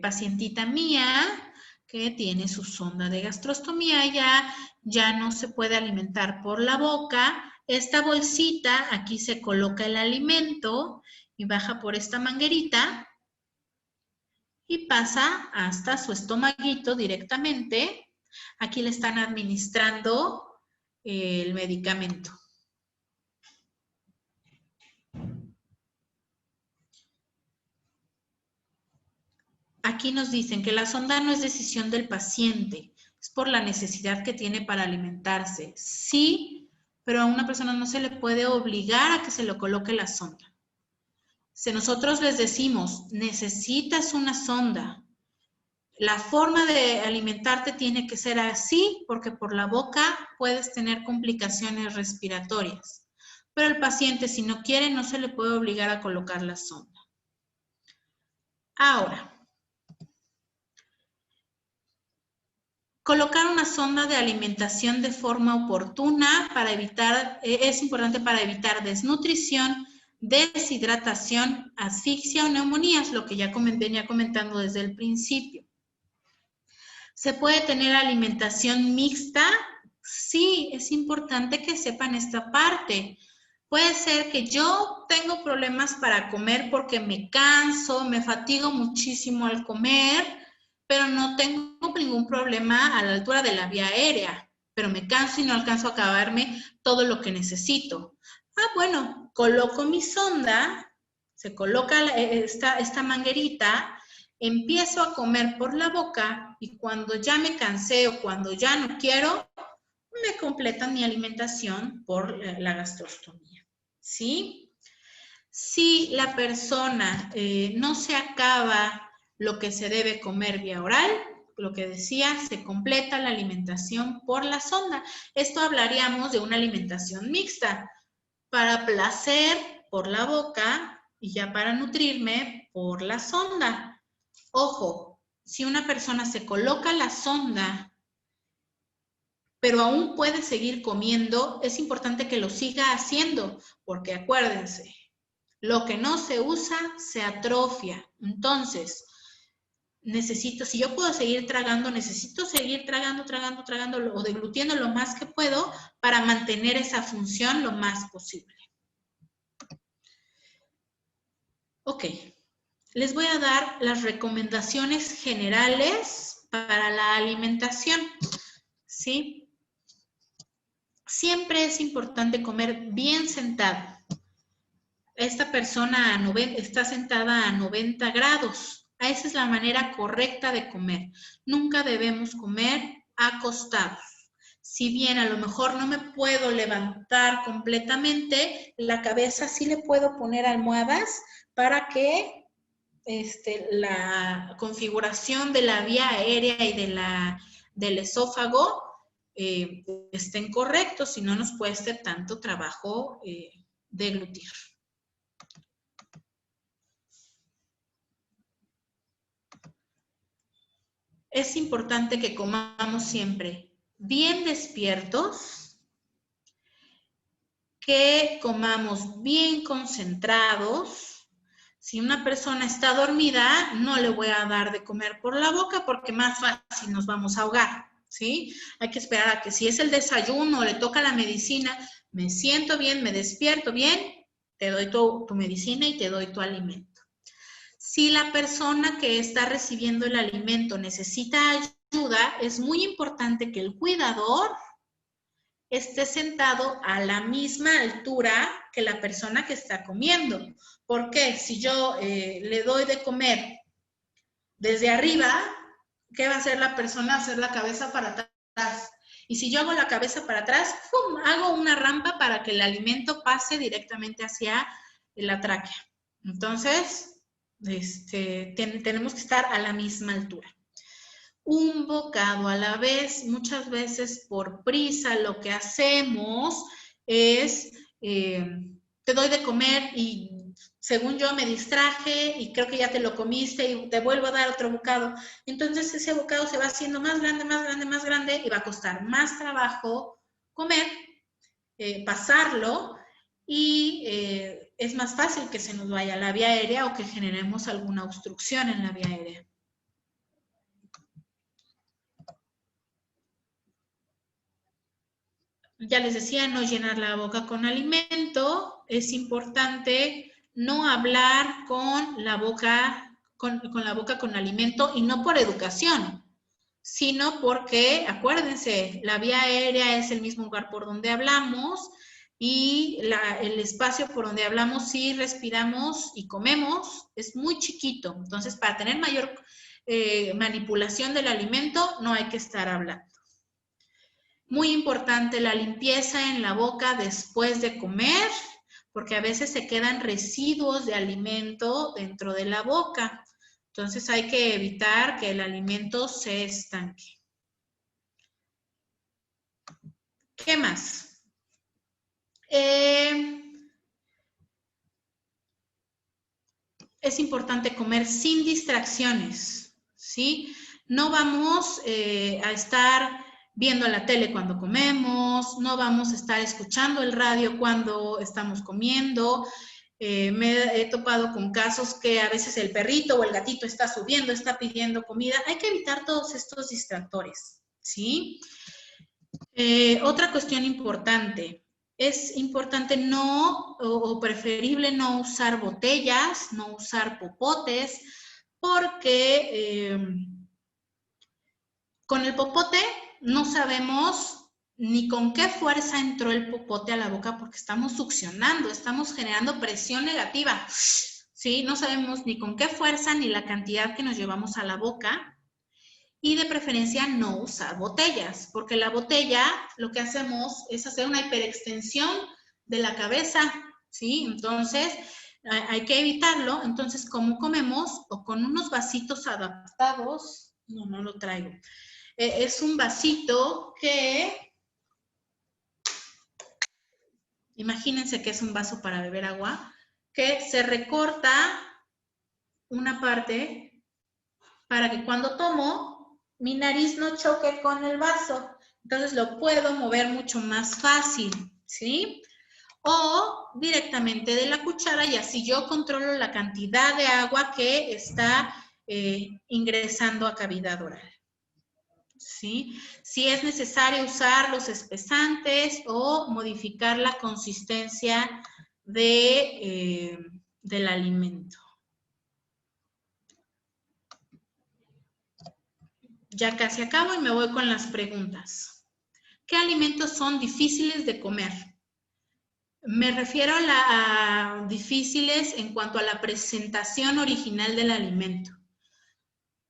pacientita mía que tiene su sonda de gastrostomía, ya no se puede alimentar por la boca. Esta bolsita, aquí se coloca el alimento y baja por esta manguerita y pasa hasta su estomaguito directamente. Aquí le están administrando el medicamento. Aquí nos dicen que la sonda no es decisión del paciente, es por la necesidad que tiene para alimentarse. Sí, pero a una persona no se le puede obligar a que se le coloque la sonda. Si nosotros les decimos, necesitas una sonda, la forma de alimentarte tiene que ser así, porque por la boca puedes tener complicaciones respiratorias. Pero el paciente, si no quiere, no se le puede obligar a colocar la sonda. Ahora, colocar una sonda de alimentación de forma oportuna para evitar, es importante para evitar desnutrición, deshidratación, asfixia o neumonías, lo que ya venía comentando desde el principio. ¿Se puede tener alimentación mixta? Sí, es importante que sepan esta parte. Puede ser que yo tengo problemas para comer porque me canso, me fatigo muchísimo al comer, pero no tengo ningún problema a la altura de la vía aérea, pero me canso y no alcanzo a acabarme todo lo que necesito. Ah, bueno, coloco mi sonda, se coloca esta manguerita, empiezo a comer por la boca y cuando ya me cansé o cuando ya no quiero, me completan mi alimentación por la gastrostomía, ¿sí? Si la persona no se acaba lo que se debe comer vía oral, lo que decía, se completa la alimentación por la sonda. Esto hablaríamos de una alimentación mixta, para placer por la boca y ya para nutrirme por la sonda. Ojo, si una persona se coloca la sonda, pero aún puede seguir comiendo, es importante que lo siga haciendo, porque acuérdense, lo que no se usa se atrofia. Entonces, si yo puedo seguir tragando, necesito seguir tragando o deglutiendo lo más que puedo para mantener esa función lo más posible. Ok, les voy a dar las recomendaciones generales para la alimentación, ¿sí? Siempre es importante comer bien sentado. Esta persona está sentada a 90 grados. Esa es la manera correcta de comer. Nunca debemos comer acostados. Si bien a lo mejor no me puedo levantar completamente, la cabeza sí le puedo poner almohadas para que la configuración de la vía aérea y del esófago estén correctos, si no nos cueste tanto trabajo deglutir. Es importante que comamos siempre bien despiertos, que comamos bien concentrados. Si una persona está dormida, no le voy a dar de comer por la boca porque más fácil nos vamos a ahogar, ¿sí? Hay que esperar a que si es el desayuno, le toca la medicina, me siento bien, me despierto bien, te doy tu medicina y te doy tu alimento. Si la persona que está recibiendo el alimento necesita ayuda, es muy importante que el cuidador esté sentado a la misma altura que la persona que está comiendo. Porque si yo le doy de comer desde arriba, ¿qué va a hacer la persona? Hacer la cabeza para atrás. Y si yo hago la cabeza para atrás, ¡pum!, hago una rampa para que el alimento pase directamente hacia la tráquea. Entonces, tenemos que estar a la misma altura. Un bocado a la vez. Muchas veces por prisa lo que hacemos es, te doy de comer y según yo me distraje y creo que ya te lo comiste y te vuelvo a dar otro bocado. Entonces ese bocado se va haciendo más grande, más grande, más grande y va a costar más trabajo comer, pasarlo y es más fácil que se nos vaya la vía aérea o que generemos alguna obstrucción en la vía aérea. Ya les decía, no llenar la boca con alimento. Es importante no hablar con la boca con alimento y no por educación, sino porque, acuérdense, la vía aérea es el mismo lugar por donde hablamos y el espacio por donde hablamos y respiramos y comemos es muy chiquito. Entonces, para tener mayor manipulación del alimento, no hay que estar hablando. Muy importante la limpieza en la boca después de comer, porque a veces se quedan residuos de alimento dentro de la boca. Entonces hay que evitar que el alimento se estanque. ¿Qué más? Es importante comer sin distracciones, ¿sí? No vamos a estar viendo la tele cuando comemos, no vamos a estar escuchando el radio cuando estamos comiendo. Me he topado con casos que a veces el perrito o el gatito está subiendo, está pidiendo comida. Hay que evitar todos estos distractores, ¿sí? Otra cuestión importante. Es importante no, o preferible no usar botellas, no usar popotes, porque con el popote no sabemos ni con qué fuerza entró el popote a la boca porque estamos succionando, estamos generando presión negativa, ¿sí? No sabemos ni con qué fuerza ni la cantidad que nos llevamos a la boca. Y de preferencia no usar botellas, porque la botella lo que hacemos es hacer una hiperextensión de la cabeza, ¿sí? Entonces hay que evitarlo. Entonces, ¿cómo comemos? O con unos vasitos adaptados. No lo traigo. Es un vasito que, imagínense que es un vaso para beber agua, que se recorta una parte para que cuando tomo, mi nariz no choque con el vaso. Entonces lo puedo mover mucho más fácil, ¿sí? O directamente de la cuchara y así yo controlo la cantidad de agua que está ingresando a cavidad oral. ¿Sí? Si es necesario usar los espesantes o modificar la consistencia del alimento. Ya casi acabo y me voy con las preguntas. ¿Qué alimentos son difíciles de comer? Me refiero a difíciles en cuanto a la presentación original del alimento.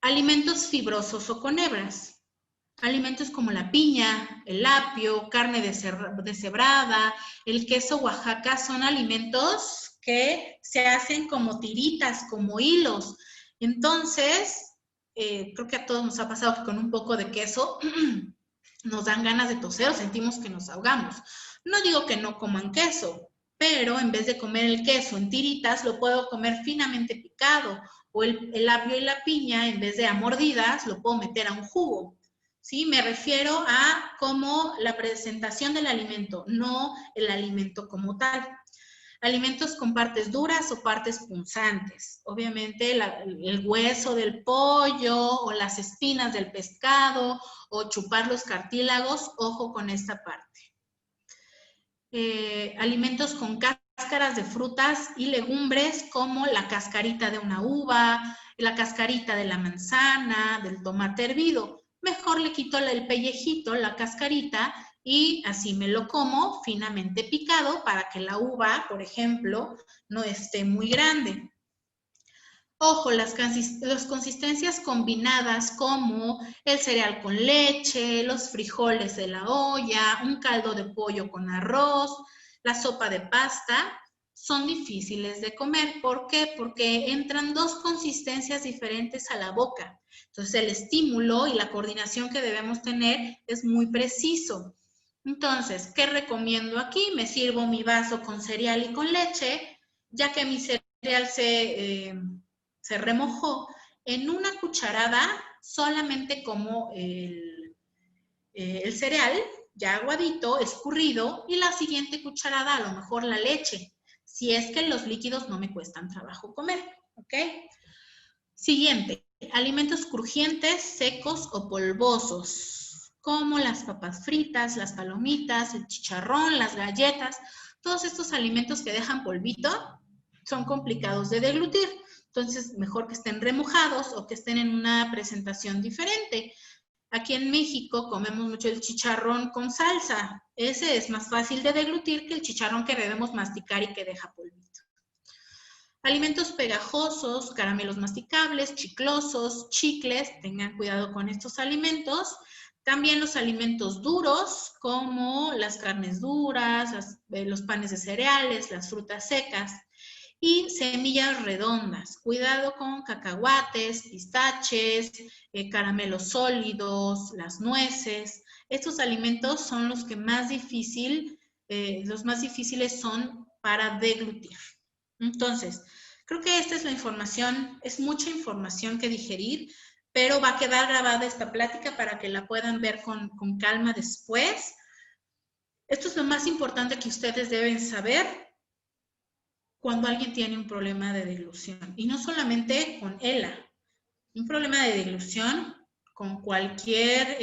Alimentos fibrosos o con hebras. Alimentos como la piña, el apio, carne deshebrada, el queso Oaxaca son alimentos que se hacen como tiritas, como hilos. Entonces, creo que a todos nos ha pasado que con un poco de queso nos dan ganas de toser o sentimos que nos ahogamos. No digo que no coman queso, pero en vez de comer el queso en tiritas, lo puedo comer finamente picado. O el apio y la piña, en vez de a mordidas, lo puedo meter a un jugo. ¿Sí? Me refiero a como la presentación del alimento, no el alimento como tal. Alimentos con partes duras o partes punzantes. Obviamente el hueso del pollo o las espinas del pescado o chupar los cartílagos, ojo con esta parte. Alimentos con cáscaras de frutas y legumbres como la cascarita de una uva, la cascarita de la manzana, del tomate hervido. Mejor le quito el pellejito, la cascarita, y así me lo como finamente picado para que la uva, por ejemplo, no esté muy grande. Ojo, las consistencias combinadas como el cereal con leche, los frijoles de la olla, un caldo de pollo con arroz, la sopa de pasta, son difíciles de comer. ¿Por qué? Porque entran dos consistencias diferentes a la boca. Entonces, el estímulo y la coordinación que debemos tener es muy preciso. Entonces, ¿qué recomiendo aquí? Me sirvo mi vaso con cereal y con leche, ya que mi cereal se remojó, en una cucharada solamente como el cereal, ya aguadito, escurrido, y la siguiente cucharada a lo mejor la leche, si es que los líquidos no me cuestan trabajo comer, ¿ok? Siguiente, alimentos crujientes, secos o polvosos, como las papas fritas, las palomitas, el chicharrón, las galletas. Todos estos alimentos que dejan polvito son complicados de deglutir. Entonces, mejor que estén remojados o que estén en una presentación diferente. Aquí en México comemos mucho el chicharrón con salsa. Ese es más fácil de deglutir que el chicharrón que debemos masticar y que deja polvito. Alimentos pegajosos, caramelos masticables, chiclosos, chicles, tengan cuidado con estos alimentos. También los alimentos duros, como las carnes duras, los panes de cereales, las frutas secas. Y semillas redondas, cuidado con cacahuates, pistaches, caramelos sólidos, las nueces. Estos alimentos son los que más los más difíciles son para deglutir. Entonces, creo que esta es la información, es mucha información que digerir, pero va a quedar grabada esta plática para que la puedan ver con calma después. Esto es lo más importante que ustedes deben saber cuando alguien tiene un problema de deglución. Y no solamente con ELA, un problema de deglución con cualquier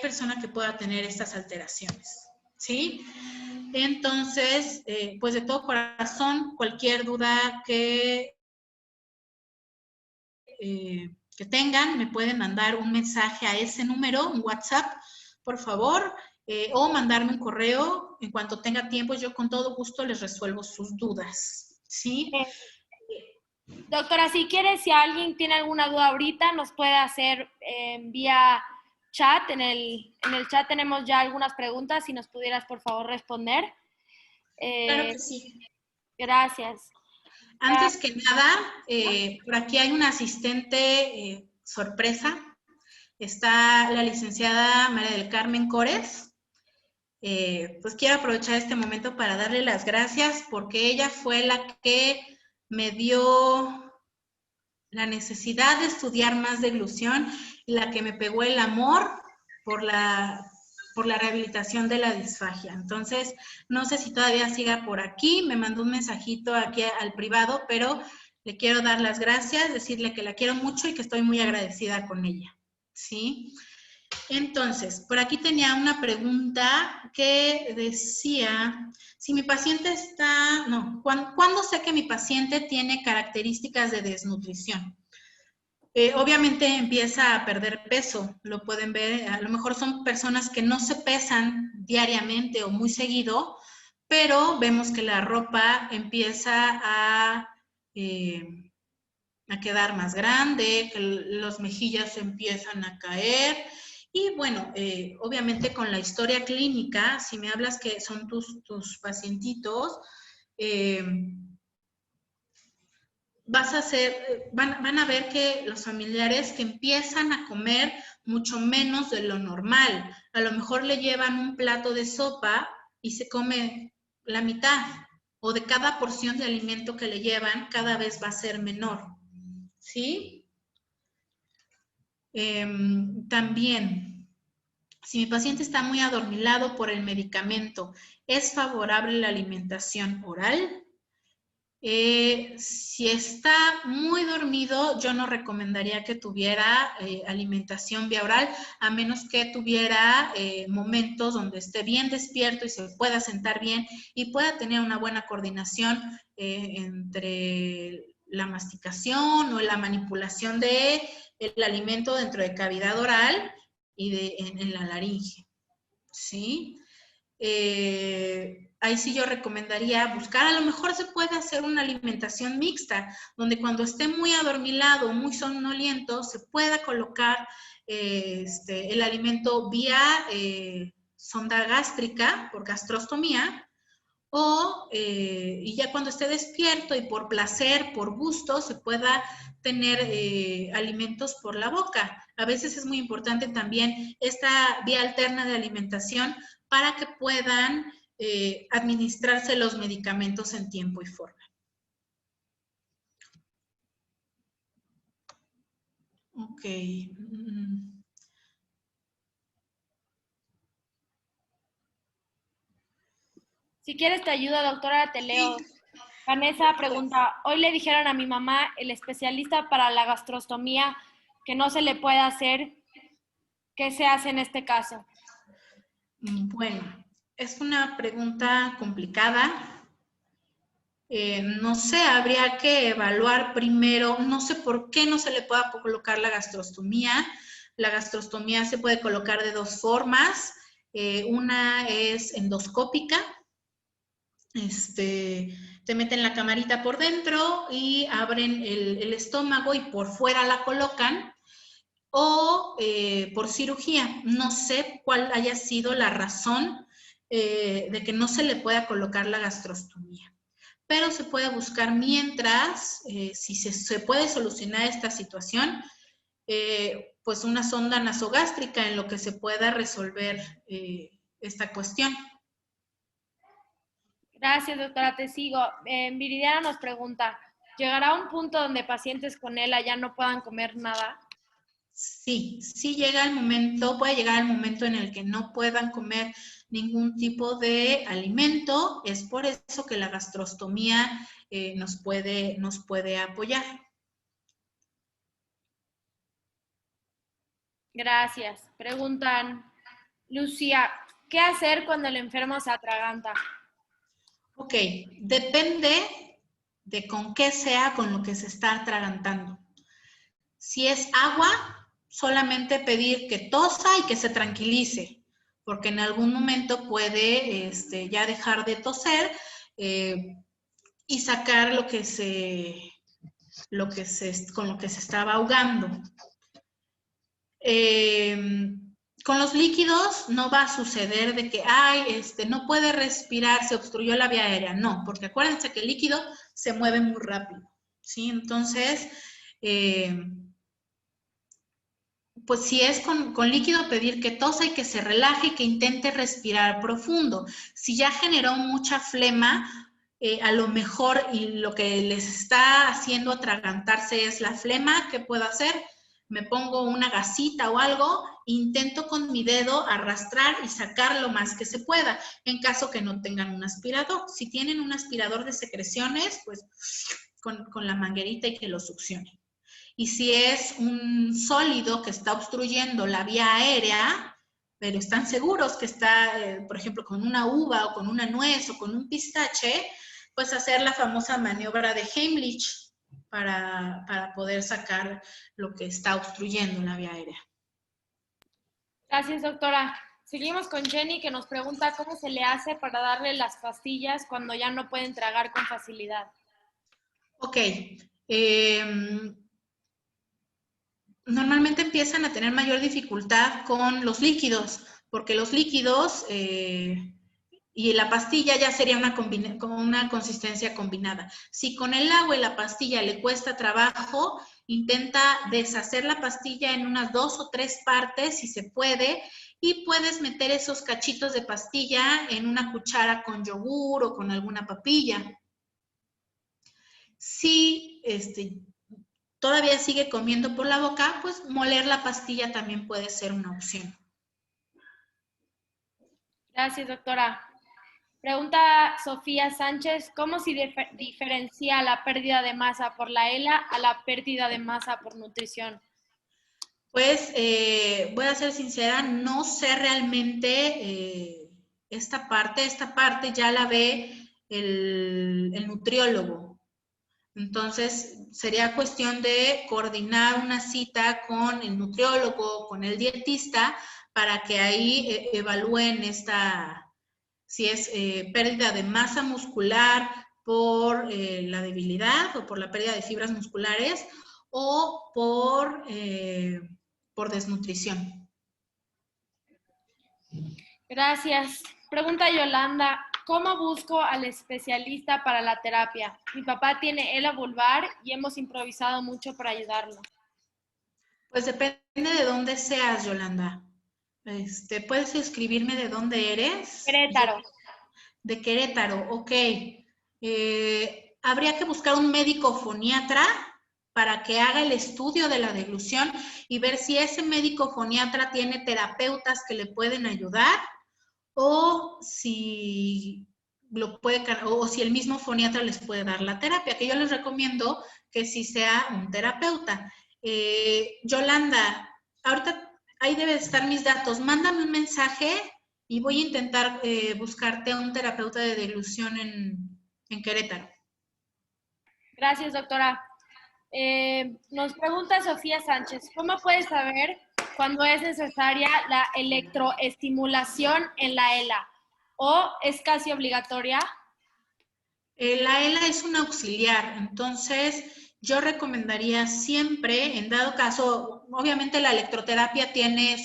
persona que pueda tener estas alteraciones, ¿sí? Entonces, pues de todo corazón, cualquier duda que tengan, me pueden mandar un mensaje a ese número, un WhatsApp, por favor, o mandarme un correo. En cuanto tenga tiempo, yo con todo gusto les resuelvo sus dudas, ¿sí? Doctora, si quiere, si alguien tiene alguna duda ahorita, nos puede hacer vía chat. En el chat tenemos ya algunas preguntas, si nos pudieras, por favor, responder. Claro que sí. Gracias. Antes que nada, por aquí hay una asistente sorpresa. Está la licenciada María del Carmen Cores. Pues quiero aprovechar este momento para darle las gracias porque ella fue la que me dio la necesidad de estudiar más deglución y la que me pegó el amor por la rehabilitación de la disfagia. Entonces, no sé si todavía siga por aquí, me mandó un mensajito aquí al privado, pero le quiero dar las gracias, decirle que la quiero mucho y que estoy muy agradecida con ella, ¿sí? Entonces, por aquí tenía una pregunta que decía, si mi paciente está, no, ¿cuándo sé que mi paciente tiene características de desnutrición? Obviamente empieza a perder peso, lo pueden ver, a lo mejor son personas que no se pesan diariamente o muy seguido, pero vemos que la ropa empieza a quedar más grande, que los mejillas empiezan a caer. Y bueno, obviamente con la historia clínica, si me hablas que son tus pacientitos, van a ver que los familiares que empiezan a comer mucho menos de lo normal. A lo mejor le llevan un plato de sopa y se come la mitad, o de cada porción de alimento que le llevan, cada vez va a ser menor. ¿Sí? También, si mi paciente está muy adormilado por el medicamento, ¿es favorable la alimentación oral? Si está muy dormido, yo no recomendaría que tuviera alimentación vía oral, a menos que tuviera momentos donde esté bien despierto y se pueda sentar bien y pueda tener una buena coordinación entre la masticación o la manipulación del alimento dentro de cavidad oral y en la laringe, ¿sí? Ahí sí yo recomendaría buscar, a lo mejor se puede hacer una alimentación mixta, donde cuando esté muy adormilado, muy somnoliento, se pueda colocar el alimento vía sonda gástrica, por gastrostomía, y ya cuando esté despierto y por placer, por gusto, se pueda tener alimentos por la boca. A veces es muy importante también esta vía alterna de alimentación para que puedan administrarse los medicamentos en tiempo y forma. Ok. Si quieres te ayuda, doctora, te leo. Sí. Vanessa pregunta, hoy le dijeron a mi mamá, el especialista para la gastrostomía, que no se le puede hacer. ¿Qué se hace en este caso? Bueno, es una pregunta complicada. No sé, habría que evaluar primero, no sé por qué no se le pueda colocar la gastrostomía. La gastrostomía se puede colocar de dos formas. Una es endoscópica. Te meten la camarita por dentro y abren el estómago y por fuera la colocan. O por cirugía. No sé cuál haya sido la razón de que no se le pueda colocar la gastrostomía. Pero se puede buscar mientras, si se puede solucionar esta situación, pues una sonda nasogástrica en lo que se pueda resolver esta cuestión. Gracias, doctora, te sigo. Viridiana nos pregunta, ¿llegará un punto donde pacientes con ELA ya no puedan comer nada? Sí, sí llega el momento, puede llegar el momento en el que no puedan comer ningún tipo de alimento. Es por eso que la gastrostomía nos puede apoyar. Gracias. Preguntan, Lucía, ¿qué hacer cuando el enfermo se atraganta? Ok, depende de con qué sea con lo que se está atragantando. Si es agua, solamente pedir que tosa y que se tranquilice, porque en algún momento puede ya dejar de toser y sacar con lo que se estaba ahogando. Con los líquidos no va a suceder de que, no puede respirar, se obstruyó la vía aérea. No, porque acuérdense que el líquido se mueve muy rápido, ¿sí? Entonces, pues si es con líquido, pedir que tosa y que se relaje y que intente respirar profundo. Si ya generó mucha flema, a lo mejor y lo que les está haciendo atragantarse es la flema, ¿qué puedo hacer? Me pongo una gasita o algo, intento con mi dedo arrastrar y sacar lo más que se pueda, en caso que no tengan un aspirador. Si tienen un aspirador de secreciones, pues con la manguerita y que lo succione. Y si es un sólido que está obstruyendo la vía aérea, pero están seguros que está, por ejemplo, con una uva o con una nuez o con un pistache, pues hacer la famosa maniobra de Heimlich para poder sacar lo que está obstruyendo la vía aérea. Gracias, doctora. Seguimos con Jenny, que nos pregunta cómo se le hace para darle las pastillas cuando ya no pueden tragar con facilidad. Ok. Normalmente empiezan a tener mayor dificultad con los líquidos, porque los líquidos y la pastilla ya sería como una consistencia combinada. Si con el agua y la pastilla le cuesta trabajo, intenta deshacer la pastilla en unas 2 o 3 partes, si se puede, y puedes meter esos cachitos de pastilla en una cuchara con yogur o con alguna papilla. Si todavía sigue comiendo por la boca, pues moler la pastilla también puede ser una opción. Gracias, doctora. Pregunta Sofía Sánchez, ¿cómo se diferencia la pérdida de masa por la ELA a la pérdida de masa por nutrición? Pues voy a ser sincera, no sé realmente esta parte ya la ve el nutriólogo. Entonces, sería cuestión de coordinar una cita con el nutriólogo, con el dietista, para que ahí evalúen si es pérdida de masa muscular por la debilidad o por la pérdida de fibras musculares o por desnutrición. Gracias. Pregunta Yolanda, ¿cómo busco al especialista para la terapia? Mi papá tiene ELA vulvar y hemos improvisado mucho para ayudarlo. Pues depende de dónde seas, Yolanda. ¿Puedes escribirme de dónde eres? Querétaro. De Querétaro, ok. Habría que buscar un médico foniatra para que haga el estudio de la deglución y ver si ese médico foniatra tiene terapeutas que le pueden ayudar o si o si el mismo foniatra les puede dar la terapia, que yo les recomiendo que sí sea un terapeuta. Yolanda, ahorita ahí deben estar mis datos. Mándame un mensaje y voy a intentar buscarte a un terapeuta de deglución en Querétaro. Gracias, doctora. Nos pregunta Sofía Sánchez, ¿cómo puedes saber cuando es necesaria la electroestimulación en la ELA? ¿O es casi obligatoria? La ELA es un auxiliar, entonces yo recomendaría siempre, en dado caso, obviamente la electroterapia tiene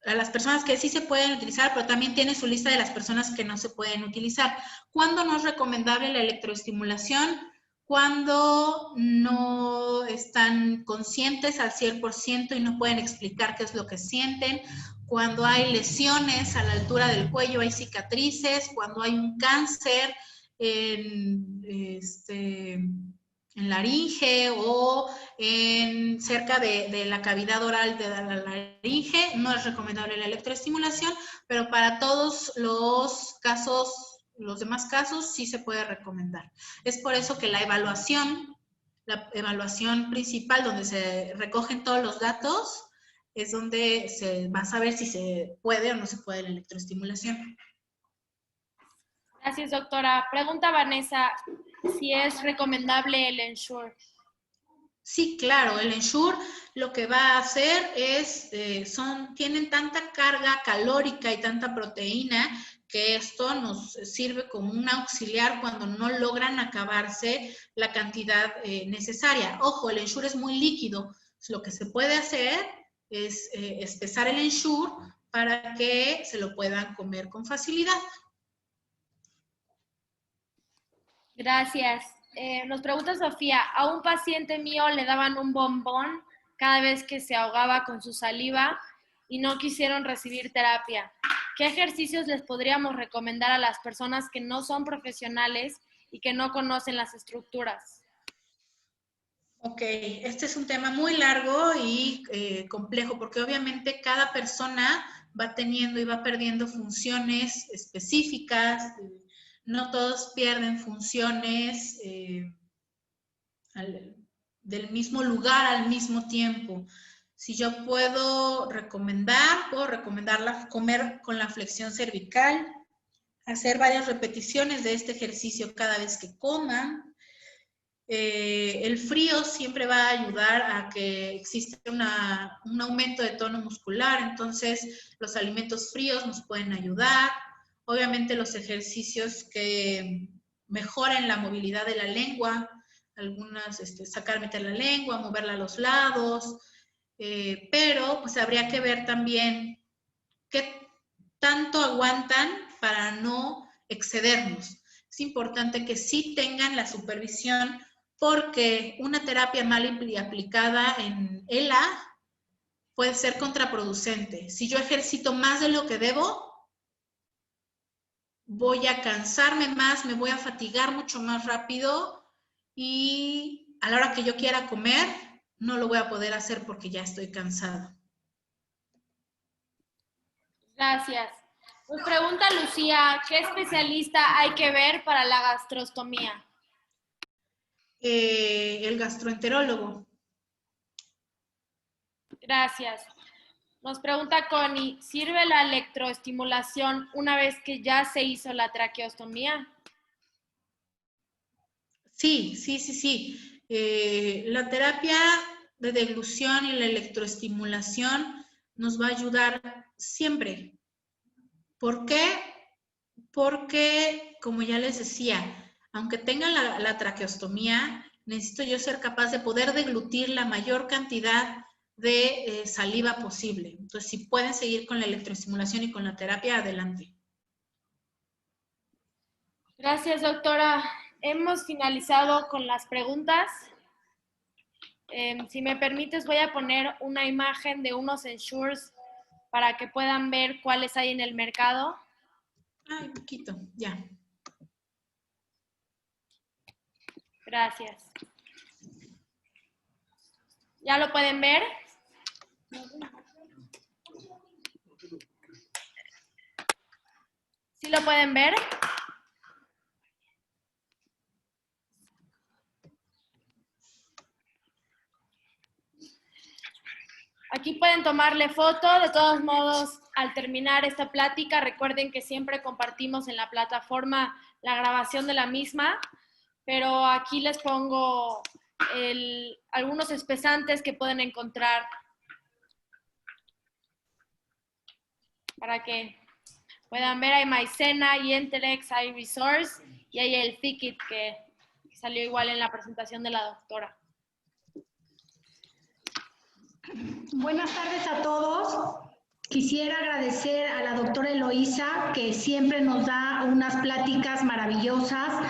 a las personas que sí se pueden utilizar, pero también tiene su lista de las personas que no se pueden utilizar. ¿Cuándo no es recomendable la electroestimulación? Cuando no están conscientes al 100% y no pueden explicar qué es lo que sienten, cuando hay lesiones a la altura del cuello, hay cicatrices, cuando hay un cáncer en laringe o cerca de la cavidad oral de la laringe, no es recomendable la electroestimulación, pero para todos los demás casos sí se puede recomendar. Es por eso que la evaluación principal donde se recogen todos los datos es donde se va a saber si se puede o no se puede la electroestimulación. Gracias, doctora. Pregunta Vanessa, si es recomendable el Ensure. Sí, claro, el Ensure lo que va a hacer es, tienen tanta carga calórica y tanta proteína que esto nos sirve como un auxiliar cuando no logran acabarse la cantidad necesaria. Ojo, el Ensure es muy líquido. Lo que se puede hacer es espesar el Ensure para que se lo puedan comer con facilidad. Gracias. Nos pregunta Sofía, a un paciente mío le daban un bombón cada vez que se ahogaba con su saliva y no quisieron recibir terapia. ¿qué ejercicios les podríamos recomendar a las personas que no son profesionales y que no conocen las estructuras? Ok, este es un tema muy largo y complejo, porque obviamente cada persona va teniendo y va perdiendo funciones específicas, no todos pierden funciones del mismo lugar al mismo tiempo. Si yo puedo recomendarla comer con la flexión cervical, hacer varias repeticiones de este ejercicio cada vez que coman. El frío siempre va a ayudar a que exista un aumento de tono muscular, entonces los alimentos fríos nos pueden ayudar. Obviamente los ejercicios que mejoren la movilidad de la lengua, algunas, sacar, meter la lengua, moverla a los lados, pero pues habría que ver también qué tanto aguantan para no excedernos. Es importante que sí tengan la supervisión, porque una terapia mal aplicada en ELA puede ser contraproducente. Si yo ejercito más de lo que debo, voy a cansarme más, me voy a fatigar mucho más rápido y a la hora que yo quiera comer, no lo voy a poder hacer porque ya estoy cansada. Gracias. Nos pregunta Lucía, ¿qué especialista hay que ver para la gastrostomía? El gastroenterólogo. Gracias. Nos pregunta Connie, ¿sirve la electroestimulación una vez que ya se hizo la traqueostomía? Sí, sí, sí, sí. La terapia de deglución y la electroestimulación nos va a ayudar siempre. ¿Por qué? Porque, como ya les decía, aunque tenga la traqueostomía, necesito yo ser capaz de poder deglutir la mayor cantidad de saliva posible. Entonces, si pueden seguir con la electroestimulación y con la terapia, adelante. Gracias, doctora. Hemos finalizado con las preguntas. Si me permites, voy a poner una imagen de unos Ensures para que puedan ver cuáles hay en el mercado. Ay, poquito, ya. Gracias. ¿Ya lo pueden ver? ¿Sí lo pueden ver? Aquí pueden tomarle foto. De todos modos, al terminar esta plática, recuerden que siempre compartimos en la plataforma la grabación de la misma, pero aquí les pongo algunos espesantes que pueden encontrar para que puedan ver. Hay maicena, hay Entelex, hay Resource y hay el Thicket que salió igual en la presentación de la doctora. Buenas tardes a todos. Quisiera agradecer a la doctora Eloísa, que siempre nos da unas pláticas maravillosas,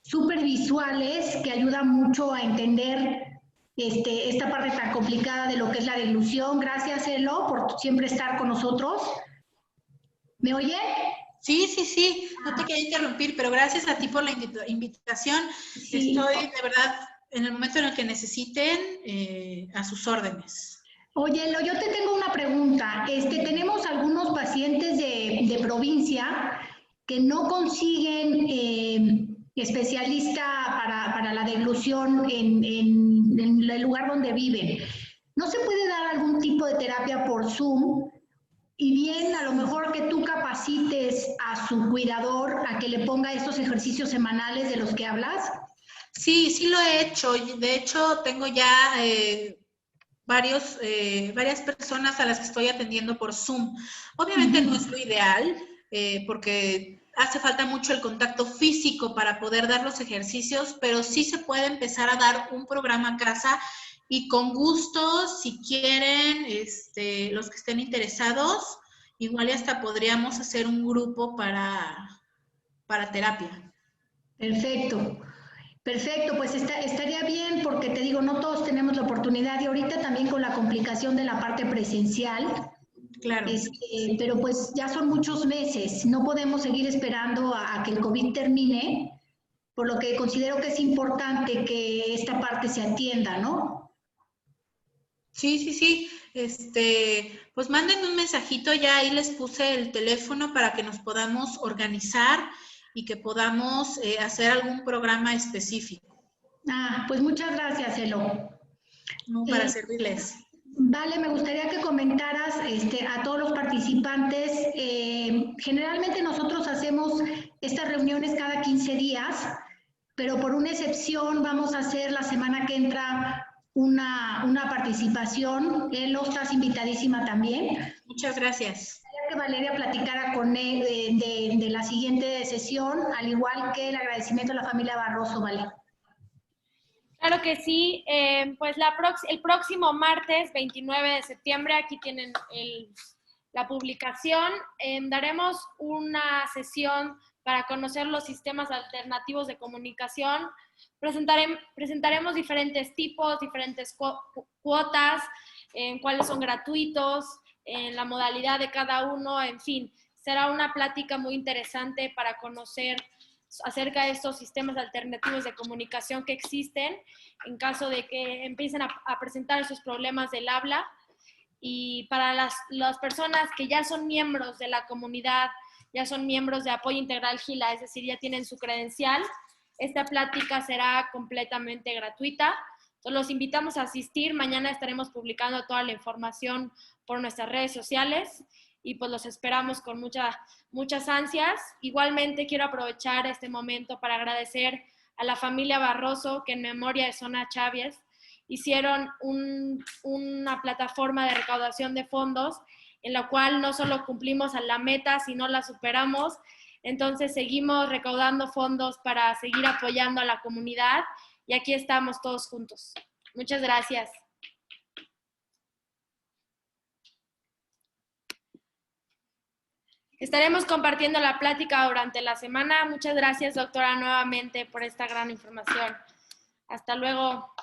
súper visuales, que ayudan mucho a entender esta parte tan complicada de lo que es la deglución. Gracias, Elo, por siempre estar con nosotros. ¿Me oye? Sí, sí, sí, no te quería interrumpir, pero gracias a ti por la invitación. Sí. Estoy de verdad en el momento en el que necesiten, a sus órdenes. Oye, Elo, yo te tengo una pregunta. Tenemos algunos pacientes de provincia que no consiguen especialista para la deglución en el lugar donde viven. ¿No se puede dar algún tipo de terapia por Zoom? Y bien, a lo mejor que tú capacites a su cuidador a que le ponga estos ejercicios semanales de los que hablas. Sí, sí lo he hecho. De hecho, tengo ya varias personas a las que estoy atendiendo por Zoom. Obviamente no es lo ideal, porque hace falta mucho el contacto físico para poder dar los ejercicios, pero sí se puede empezar a dar un programa a casa y con gusto, si quieren, los que estén interesados, igual y hasta podríamos hacer un grupo para terapia. Perfecto. Perfecto, pues estaría bien porque te digo, no todos tenemos la oportunidad y ahorita también con la complicación de la parte presencial. Claro. Pero pues ya son muchos meses, no podemos seguir esperando a que el COVID termine, por lo que considero que es importante que esta parte se atienda, ¿no? Sí, sí, sí. Pues manden un mensajito, ya ahí les puse el teléfono para que nos podamos organizar y que podamos hacer algún programa específico. Ah, pues muchas gracias, Elo. No, para servirles. Vale, me gustaría que comentaras a todos los participantes. Generalmente nosotros hacemos estas reuniones cada 15 días, pero por una excepción vamos a hacer la semana que entra una participación. Elo, estás invitadísima también. Muchas gracias. Quería que Valeria platicara con él de la siguiente sesión, al igual que el agradecimiento a la familia Barroso, ¿vale? Claro que sí, pues el próximo martes 29 de septiembre, aquí tienen la publicación, daremos una sesión para conocer los sistemas alternativos de comunicación, presentaremos diferentes tipos, diferentes cuotas, cuáles son gratuitos, en la modalidad de cada uno, en fin, será una plática muy interesante para conocer acerca de estos sistemas alternativos de comunicación que existen en caso de que empiecen a presentar esos problemas del habla. Y para las personas que ya son miembros de la comunidad, ya son miembros de Apoyo Integral Gila, es decir, ya tienen su credencial, esta plática será completamente gratuita. Entonces, los invitamos a asistir. Mañana estaremos publicando toda la información por nuestras redes sociales y pues los esperamos con muchas ansias. Igualmente quiero aprovechar este momento para agradecer a la familia Barroso, que en memoria de Zona Chávez hicieron una plataforma de recaudación de fondos en la cual no solo cumplimos a la meta, sino la superamos. Entonces seguimos recaudando fondos para seguir apoyando a la comunidad y aquí estamos todos juntos. Muchas gracias. Estaremos compartiendo la plática durante la semana. Muchas gracias, doctora, nuevamente por esta gran información. Hasta luego.